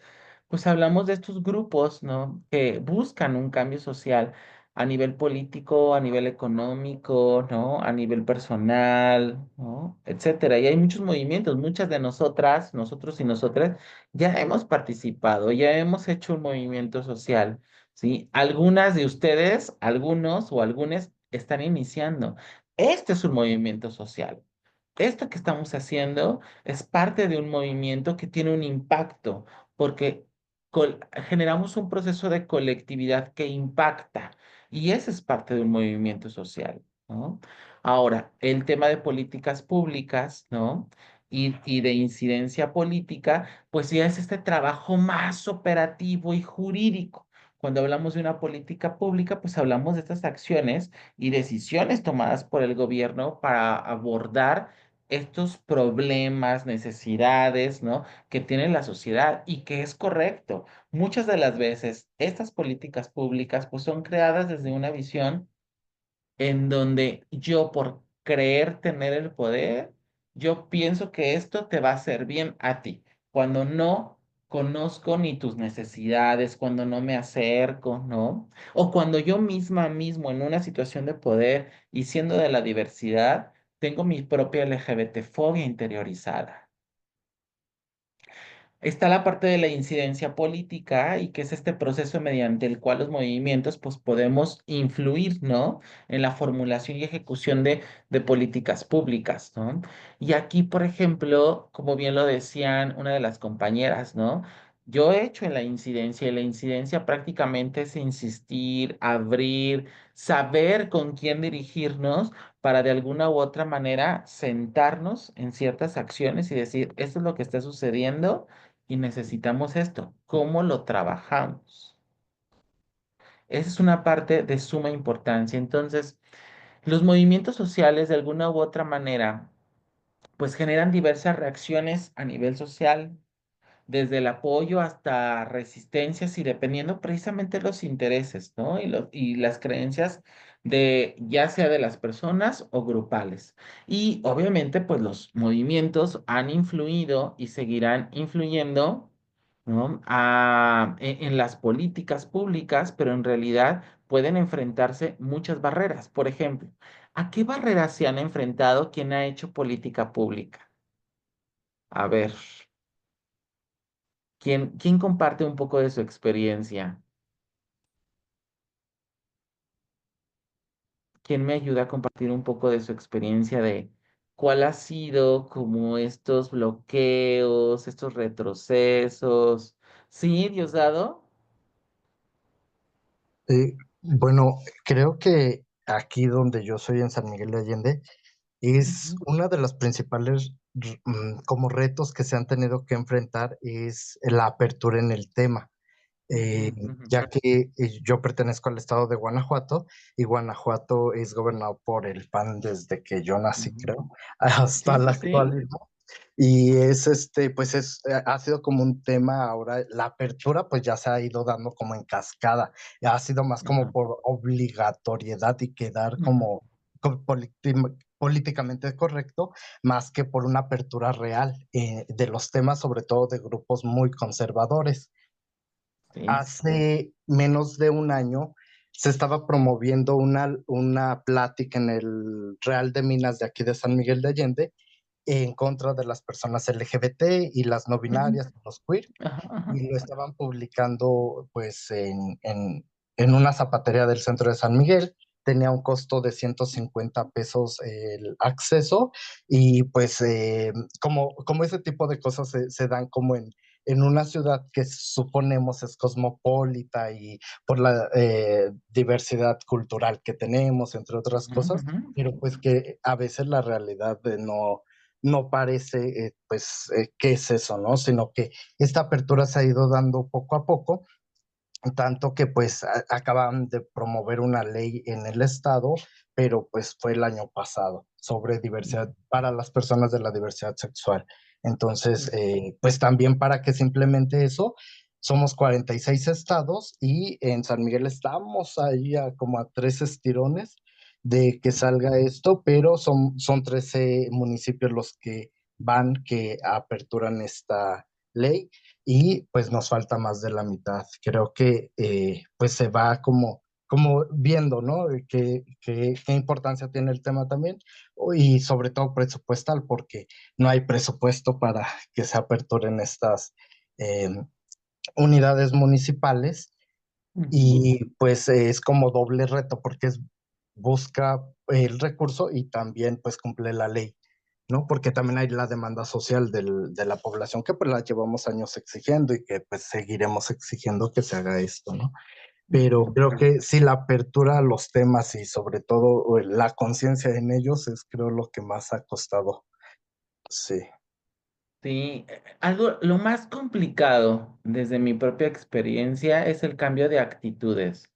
pues hablamos de estos grupos, ¿no? Que buscan un cambio social a nivel político, a nivel económico, ¿no? A nivel personal, ¿no? Etcétera. Y hay muchos movimientos, muchas de nosotras, nosotros y nosotras, ya hemos participado, ya hemos hecho un movimiento social. ¿Sí? Algunas de ustedes, algunos o algunas están iniciando. Este es un movimiento social. Esto que estamos haciendo es parte de un movimiento que tiene un impacto, porque generamos un proceso de colectividad que impacta, y ese es parte de un movimiento social, ¿no? Ahora, el tema de políticas públicas, ¿no? Y de incidencia política, pues ya es este trabajo más operativo y jurídico. Cuando hablamos de una política pública, pues hablamos de estas acciones y decisiones tomadas por el gobierno para abordar estos problemas, necesidades, ¿no? Que tiene la sociedad y que es correcto. Muchas de las veces estas políticas públicas pues son creadas desde una visión en donde yo por creer tener el poder, yo pienso que esto te va a hacer bien a ti, cuando no conozco ni tus necesidades, cuando no me acerco, ¿no? O cuando yo mismo en una situación de poder y siendo de la diversidad, tengo mi propia LGBT-fobia interiorizada. Está la parte de la incidencia política y que es este proceso mediante el cual los movimientos pues podemos influir, ¿no? En la formulación y ejecución de políticas públicas, ¿no? Y aquí, por ejemplo, como bien lo decían una de las compañeras, ¿no? Yo he hecho en la incidencia y la incidencia prácticamente es insistir, abrir, saber con quién dirigirnos para de alguna u otra manera sentarnos en ciertas acciones y decir, esto es lo que está sucediendo y necesitamos esto. ¿Cómo lo trabajamos? Esa es una parte de suma importancia. Entonces, los movimientos sociales, de alguna u otra manera, pues generan diversas reacciones a nivel social, desde el apoyo hasta resistencias y dependiendo precisamente los intereses, ¿no? Y las creencias de ya sea de las personas o grupales. Y obviamente, pues los movimientos han influido y seguirán influyendo, ¿no? En las políticas públicas, pero en realidad pueden enfrentarse muchas barreras. Por ejemplo, ¿a qué barreras se han enfrentado quien ha hecho política pública? A ver. ¿Quién comparte un poco de su experiencia? ¿Quién me ayuda a compartir un poco de su experiencia de cuál ha sido como estos bloqueos, estos retrocesos? ¿Sí, Diosdado? Bueno, creo que aquí donde yo soy en San Miguel de Allende es Ujú, una de las principales como retos que se han tenido que enfrentar es la apertura en el tema. ujú, eh, ujú, ya que yo pertenezco al estado de Guanajuato y Guanajuato es gobernado por el PAN desde que yo nací, ujú. creo, hasta Sí, la sí, sí. actualidad. Y es pues ha sido como un tema ahora, la apertura pues ya se ha ido dando como en cascada, ha sido más como Ajá, por obligatoriedad y quedar ujú, como políticamente correcto, más que por una apertura real de los temas, sobre todo de grupos muy conservadores. Sí. Hace menos de un año se estaba promoviendo una plática en el Real de Minas de aquí de San Miguel de Allende en contra de las personas LGBT y las no binarias, los queer, Ajá, ajá. y lo estaban publicando pues en una zapatería del centro de San Miguel. Tenía un costo de 150 pesos el acceso y pues como ese tipo de cosas se dan como en una ciudad que suponemos es cosmopolita y por la diversidad cultural que tenemos, entre otras Ujú, cosas, ujú. pero pues que a veces la realidad no parece que es eso, ¿no? Sino que esta apertura se ha ido dando poco a poco, tanto que pues acaban de promover una ley en el estado, pero pues fue el año pasado sobre diversidad para las personas de la diversidad sexual. Entonces, pues también para que simplemente eso, somos 46 estados y en San Miguel estamos ahí como a 3 estirones de que salga esto, pero son 13 municipios los que que aperturan esta ley y pues nos falta más de la mitad. Creo que pues se va como viendo, ¿no? Qué importancia tiene el tema también y sobre todo presupuestal, porque no hay presupuesto para que se aperturen estas eh, unidades municipales Ujú. y pues es como doble reto porque busca el recurso y también pues cumple la ley, ¿no? Porque también hay la demanda social de la población que pues la llevamos años exigiendo y que pues seguiremos exigiendo que se haga esto, ¿no? Pero creo que sí, la apertura a los temas y sobre todo la conciencia en ellos es creo lo que más ha costado. Sí. Sí, lo más complicado desde mi propia experiencia es el cambio de actitudes.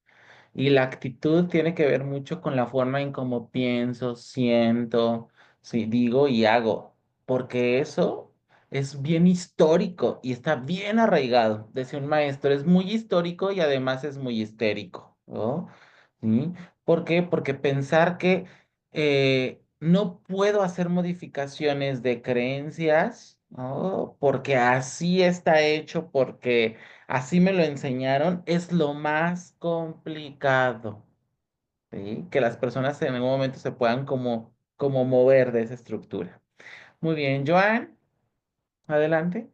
Y la actitud tiene que ver mucho con la forma en cómo pienso, siento, sí, digo y hago, porque eso es bien histórico y está bien arraigado. Decía un maestro, es muy histórico y además es muy histérico, ¿no? ¿Sí? ¿Por qué? Porque pensar que no puedo hacer modificaciones de creencias, ¿no? Porque así está hecho, porque así me lo enseñaron, es lo más complicado, ¿sí? Que las personas en algún momento se puedan como mover de esa estructura. Muy bien, Joan, adelante.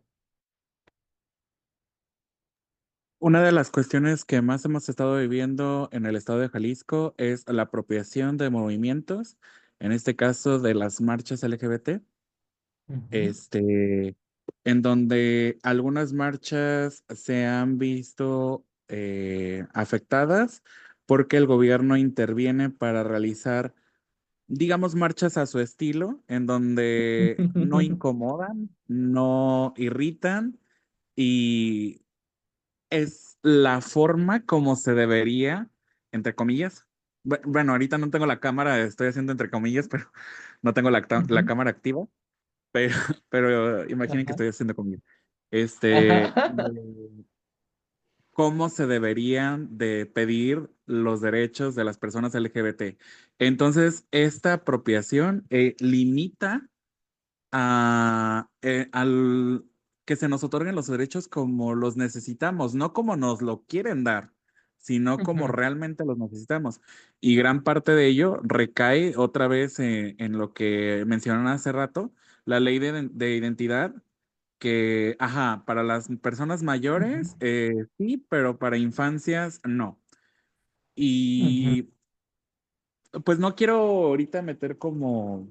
Una de las cuestiones que más hemos estado viviendo en el estado de Jalisco es la apropiación de movimientos, en este caso de las marchas LGBT, Ujú. este, en donde algunas marchas se han visto afectadas porque el gobierno interviene para realizar, digamos, marchas a su estilo, en donde no incomodan, no irritan y es la forma como se debería, entre comillas. Bueno, ahorita no tengo la cámara, estoy haciendo entre comillas, pero no tengo la Ujú. cámara activa, pero, pero imaginen que Ajá. estoy haciendo comillas. Ajá. Cómo se deberían de pedir los derechos de las personas LGBT. Entonces, esta apropiación limita al que se nos otorguen los derechos como los necesitamos, no como nos lo quieren dar, sino como Ujú. realmente los necesitamos. Y gran parte de ello recae otra vez en lo que mencionaron hace rato, la ley de identidad, que, ajá, para las personas mayores, Ujú. sí, pero para infancias, no. Ujú. Y pues no quiero ahorita meter como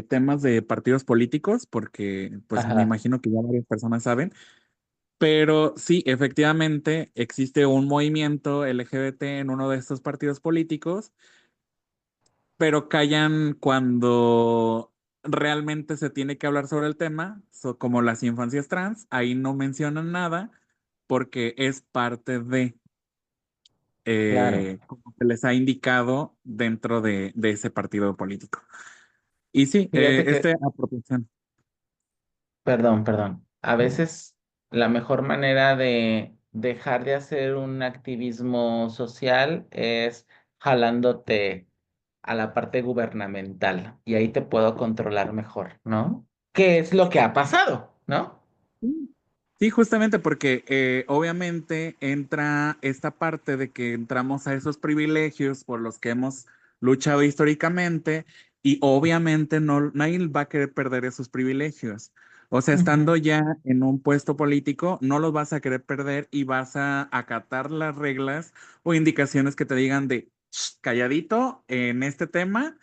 temas de partidos políticos, porque pues me Ajá. imagino que ya varias personas saben, pero sí, efectivamente existe un movimiento LGBT en uno de estos partidos políticos, pero callan cuando realmente se tiene que hablar sobre el tema, como las infancias trans, ahí no mencionan nada porque es parte de Claro. como se les ha indicado dentro de ese partido político. Y sí, Fíjate que, apropiación. perdón. A veces la mejor manera de dejar de hacer un activismo social es jalándote a la parte gubernamental y ahí te puedo controlar mejor, ¿no? ¿Qué es lo que ha pasado, no? Sí, justamente porque obviamente entra esta parte de que entramos a esos privilegios por los que hemos luchado históricamente y obviamente nadie va a querer perder esos privilegios. O sea, estando ya en un puesto político, no los vas a querer perder y vas a acatar las reglas o indicaciones que te digan de "Shh, calladito en este tema,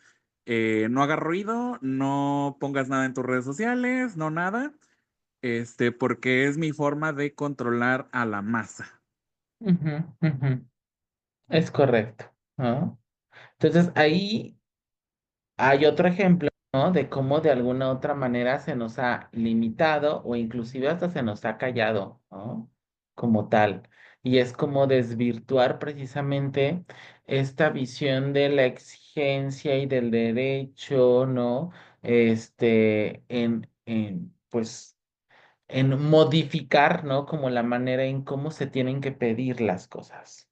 no hagas ruido, no pongas nada en tus redes sociales, no nada porque es mi forma de controlar a la masa. Ujú, ujú. Es correcto, ¿no? Entonces ahí hay otro ejemplo, ¿no? De cómo de alguna otra manera se nos ha limitado o inclusive hasta se nos ha callado, ¿no? Como tal. Y es como desvirtuar precisamente esta visión de la exigencia y del derecho, ¿no? Pues, en modificar, ¿no? Como la manera en cómo se tienen que pedir las cosas.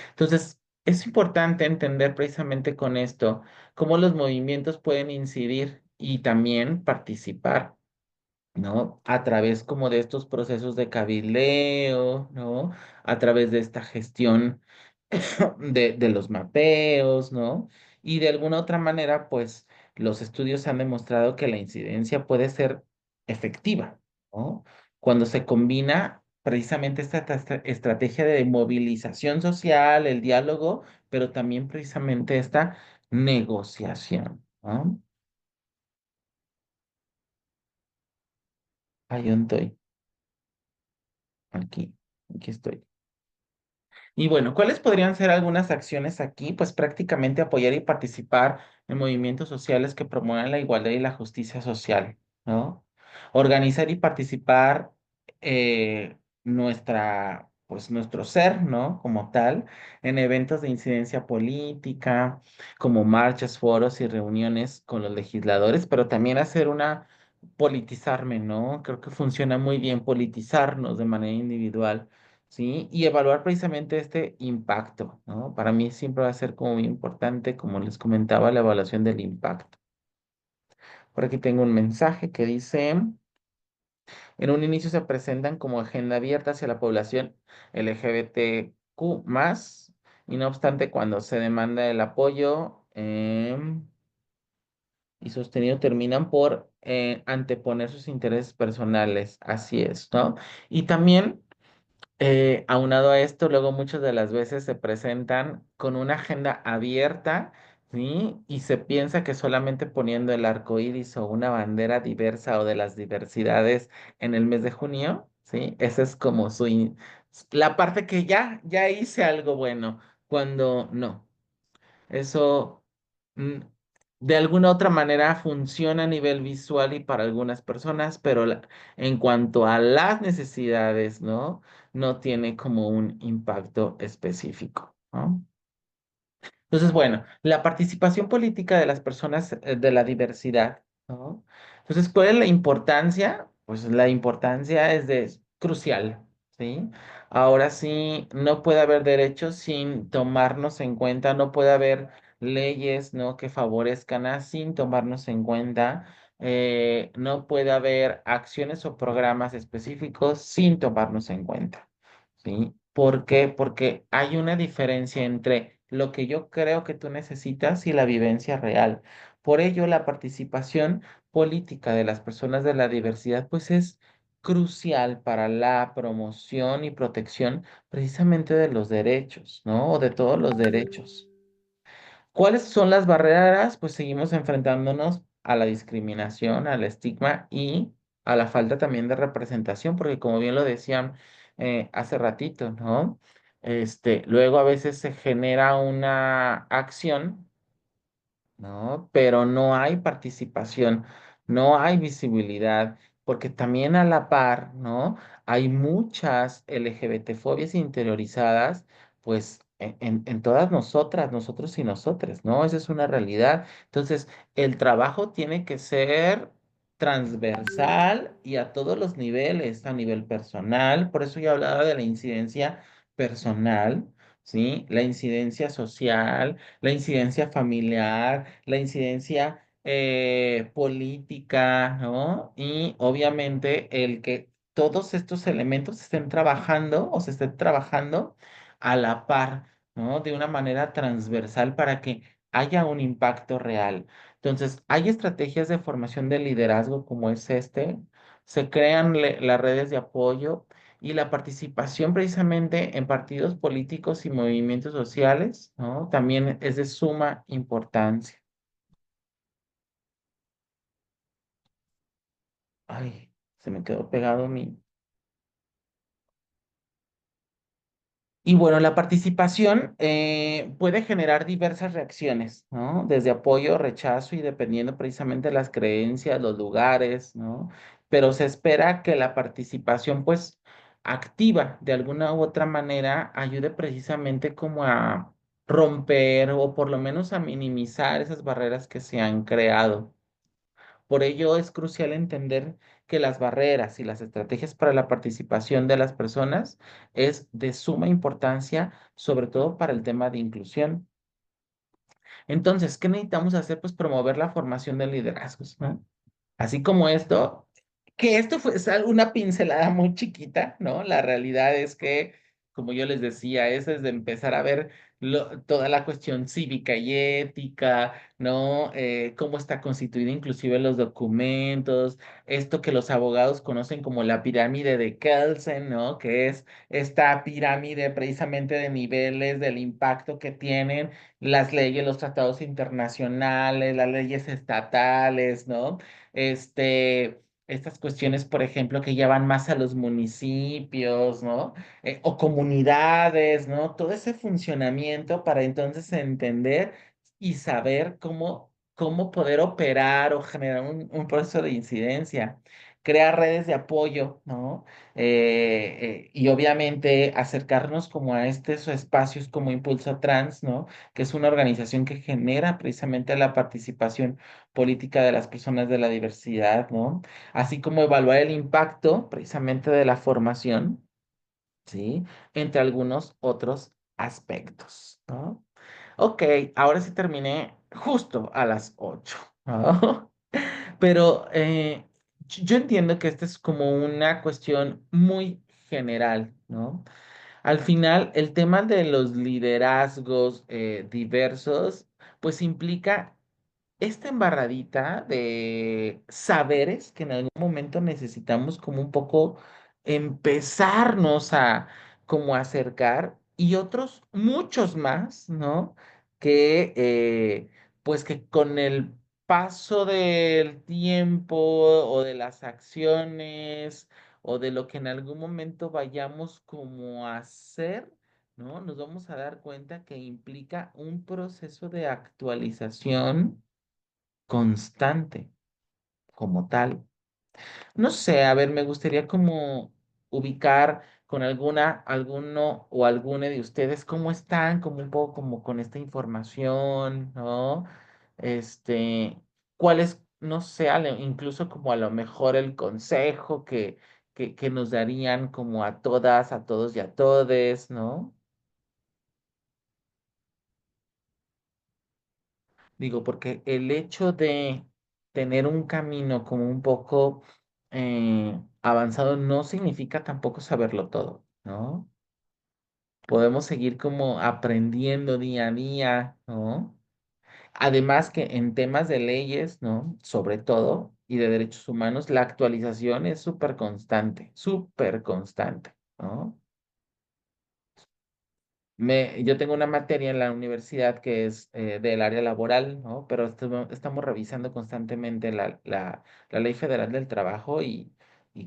Entonces, es importante entender precisamente con esto cómo los movimientos pueden incidir y también participar, ¿no? A través como de estos procesos de cabildeo, ¿no? A través de esta gestión de los mapeos, ¿no? Y de alguna otra manera, pues los estudios han demostrado que la incidencia puede ser efectiva, ¿no? Cuando se combina precisamente esta estrategia de movilización social, el diálogo, pero también precisamente esta negociación, ¿no? Ahí estoy, aquí, aquí estoy. Y bueno, ¿cuáles podrían ser algunas acciones aquí? Pues prácticamente apoyar y participar en movimientos sociales que promuevan la igualdad y la justicia social, ¿no? Organizar y participar pues nuestro ser, ¿no? Como tal, en eventos de incidencia política, como marchas, foros y reuniones con los legisladores, pero también hacer politizarme, ¿no? Creo que funciona muy bien politizarnos de manera individual. ¿Sí? Y evaluar precisamente este impacto, ¿no? Para mí siempre va a ser como muy importante, como les comentaba, la evaluación del impacto. Por aquí tengo un mensaje que dice, en un inicio se presentan como agenda abierta hacia la población LGBTQ+, y no obstante, cuando se demanda el apoyo y sostenido, terminan por anteponer sus intereses personales. Así es, ¿no? Y también aunado a esto, luego muchas de las veces se presentan con una agenda abierta, ¿sí? Y se piensa que solamente poniendo el arco iris o una bandera diversa o de las diversidades en el mes de junio, ¿sí? Esa es como la parte que ya hice algo bueno, cuando no. Eso mm, de alguna otra manera funciona a nivel visual y para algunas personas, pero en cuanto a las necesidades, ¿no? No tiene como un impacto específico, ¿no? Entonces, bueno, la participación política de las personas de la diversidad, ¿no? Entonces, ¿cuál es la importancia? Pues la importancia es crucial, ¿sí? Ahora sí, no puede haber derechos sin tomarnos en cuenta, no puede haber leyes, ¿no? Que favorezcan sin tomarnos en cuenta, no puede haber acciones o programas específicos sin tomarnos en cuenta. ¿Sí? ¿Por qué? Porque hay una diferencia entre lo que yo creo que tú necesitas y la vivencia real. Por ello, la participación política de las personas de la diversidad, pues es crucial para la promoción y protección precisamente de los derechos, ¿no? O de todos los derechos. ¿Cuáles son las barreras? Pues seguimos enfrentándonos a la discriminación, al estigma y a la falta también de representación, porque como bien lo decían hace ratito, ¿no? Luego a veces se genera una acción, ¿no? Pero no hay participación, no hay visibilidad, porque también a la par, ¿no? Hay muchas LGBT-fobias interiorizadas, pues en todas nosotras, nosotros y nosotras, ¿no? Esa es una realidad. Entonces, el trabajo tiene que ser transversal y a todos los niveles, a nivel personal, por eso yo hablaba de la incidencia personal, ¿sí? La incidencia social, la incidencia familiar, la incidencia política, ¿no? Y obviamente el que todos estos elementos estén trabajando o se estén trabajando a la par, ¿no? De una manera transversal para que haya un impacto real. Entonces, hay estrategias de formación de liderazgo como es se crean las redes de apoyo y la participación precisamente en partidos políticos y movimientos sociales, ¿no? También es de suma importancia. Ay, se me quedó pegado mi... Y bueno, la participación puede generar diversas reacciones, ¿no? Desde apoyo, rechazo y dependiendo precisamente de las creencias, los lugares, ¿no? Pero se espera que la participación, pues, activa de alguna u otra manera ayude precisamente como a romper o por lo menos a minimizar esas barreras que se han creado. Por ello es crucial entender que las barreras y las estrategias para la participación de las personas es de suma importancia, sobre todo para el tema de inclusión. Entonces, ¿qué necesitamos hacer? Pues promover la formación de liderazgos, ¿no? Así como esto, que esto fue una pincelada muy chiquita, ¿no? La realidad es que, como yo les decía, es desde empezar a ver toda la cuestión cívica y ética, ¿no? Cómo está constituida inclusive los documentos, esto que los abogados conocen como la pirámide de Kelsen, ¿no? Que es esta pirámide precisamente de niveles del impacto que tienen las leyes, los tratados internacionales, las leyes estatales, ¿no? Estas cuestiones, por ejemplo, que ya van más a los municipios, ¿no? O comunidades, ¿no? Todo ese funcionamiento para entonces entender y saber cómo poder operar o generar un proceso de incidencia. Crear redes de apoyo, ¿no? Y obviamente acercarnos como a estos espacios como Impulso Trans, ¿no? Que es una organización que genera precisamente la participación política de las personas de la diversidad, ¿no? Así como evaluar el impacto precisamente de la formación, ¿sí? Entre algunos otros aspectos, ¿no? Ok, ahora sí terminé justo a las 8, ¿no? Pero yo entiendo que esta es como una cuestión muy general, ¿no? Al final, el tema de los liderazgos diversos, pues implica esta embarradita de saberes que en algún momento necesitamos como un poco empezarnos a como acercar y otros muchos más, ¿no? Que pues que con el paso del tiempo o de las acciones o de lo que en algún momento vayamos como a hacer, ¿no? Nos vamos a dar cuenta que implica un proceso de actualización constante como tal. No sé, a ver, me gustaría como ubicar con alguno o alguna de ustedes cómo están, como un poco como con esta información, ¿no? Este, cuál es, no sé, incluso como a lo mejor el consejo que nos darían como a todas, a todos y a todes, ¿no? Digo, porque el hecho de tener un camino como un poco avanzado no significa tampoco saberlo todo, ¿no? Podemos seguir como aprendiendo día a día, ¿no? Además que en temas de leyes, ¿no? Sobre todo, y de derechos humanos, la actualización es súper constante, ¿no? Yo tengo una materia en la universidad que es del área laboral, ¿no? Pero estamos revisando constantemente la Ley Federal del Trabajo y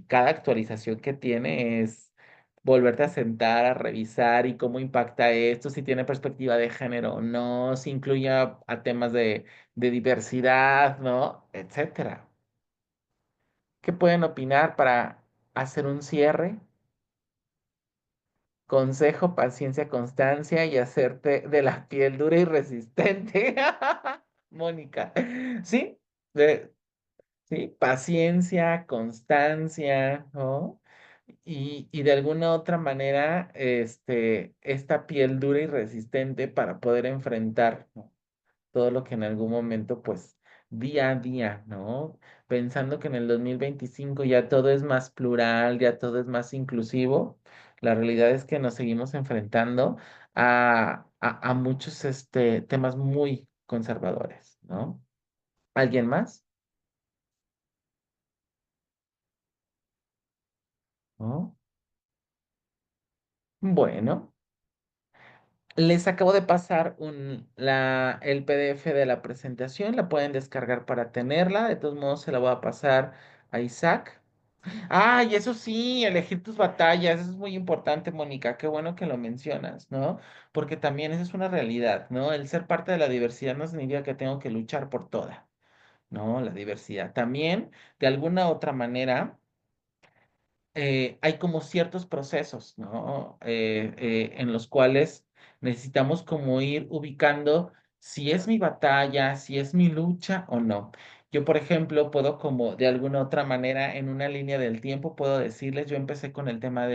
cada actualización que tiene es volverte a sentar, a revisar y cómo impacta esto, si tiene perspectiva de género o no, si incluye a temas de diversidad, ¿no? Etcétera. ¿Qué pueden opinar para hacer un cierre? Consejo, paciencia, constancia y hacerte de la piel dura y resistente. Mónica. Sí, de- sí, paciencia, constancia, ¿no? y de alguna otra manera, esta piel dura y resistente para poder enfrentar, ¿no? Todo lo que en algún momento, pues, día a día, ¿no? Pensando que en el 2025 ya todo es más plural, ya todo es más inclusivo, la realidad es que nos seguimos enfrentando a muchos, temas muy conservadores, ¿no? ¿Alguien más? ¿No? Bueno. Les acabo de pasar el PDF de la presentación, la pueden descargar para tenerla, de todos modos se la voy a pasar a Isaac. Ah, y eso sí, elegir tus batallas, eso es muy importante, Mónica, qué bueno que lo mencionas, ¿no? Porque también esa es una realidad, ¿no? El ser parte de la diversidad no significa que tengo que luchar por toda, ¿no? La diversidad. También, de alguna otra manera, hay como ciertos procesos, ¿no? En los cuales necesitamos como ir ubicando si es mi batalla, si es mi lucha o no. Yo, por ejemplo, puedo como de alguna otra manera en una línea del tiempo, puedo decirles, yo empecé con el tema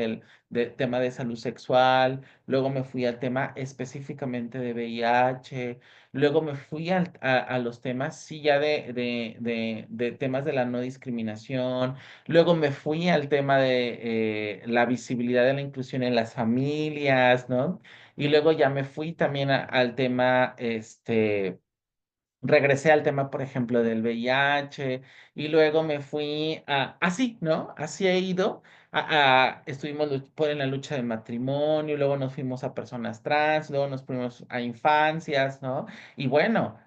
tema de salud sexual, luego me fui al tema específicamente de VIH, luego me fui a los temas, sí, ya de temas de la no discriminación. Luego me fui al tema de la visibilidad de la inclusión en las familias, ¿no? Y luego ya me fui también al tema, regresé al tema, por ejemplo, del VIH, y luego me fui así, ¿no? Así he ido. Estuvimos en la lucha del matrimonio, luego nos fuimos a personas trans, luego nos fuimos a infancias, ¿no? Y bueno.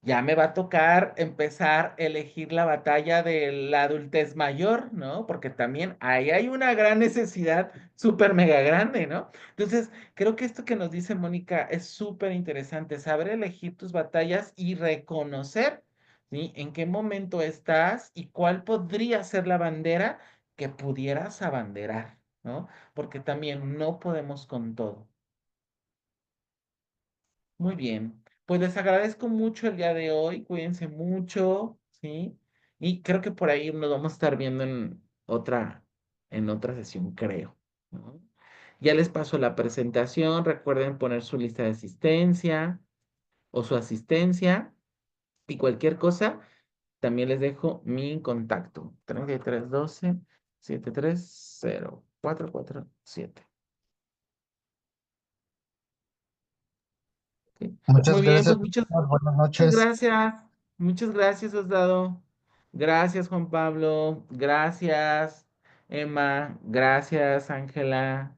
Ya me va a tocar empezar a elegir la batalla de la adultez mayor, ¿no? Porque también ahí hay una gran necesidad súper mega grande, ¿no? Entonces, creo que esto que nos dice Mónica es súper interesante, saber elegir tus batallas y reconocer, ¿sí? En qué momento estás y cuál podría ser la bandera que pudieras abanderar, ¿no? Porque también no podemos con todo. Muy bien. Pues les agradezco mucho el día de hoy. Cuídense mucho, ¿sí? Y creo que por ahí nos vamos a estar viendo en otra sesión, creo, ¿no? Ya les paso la presentación. Recuerden poner su lista de asistencia o su asistencia y cualquier cosa. También les dejo mi contacto. 3312-730-447. ¿Sí? Muy Muchas bien, gracias, pues muchas buenas Muchas noches. gracias. Muchas gracias, Osdado. Gracias, Juan Pablo. Gracias, Emma. Gracias, Ángela.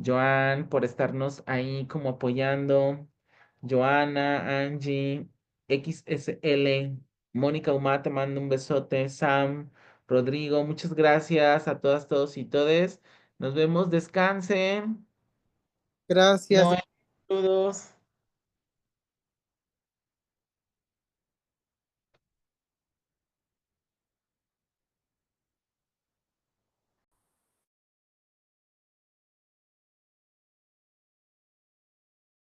Joan, por estarnos ahí como apoyando. Joana, Angie, XSL, Mónica Humá, te mando un besote. Sam, Rodrigo, muchas gracias a todas, todos y todes. Nos vemos. Descansen. Gracias. No, saludos.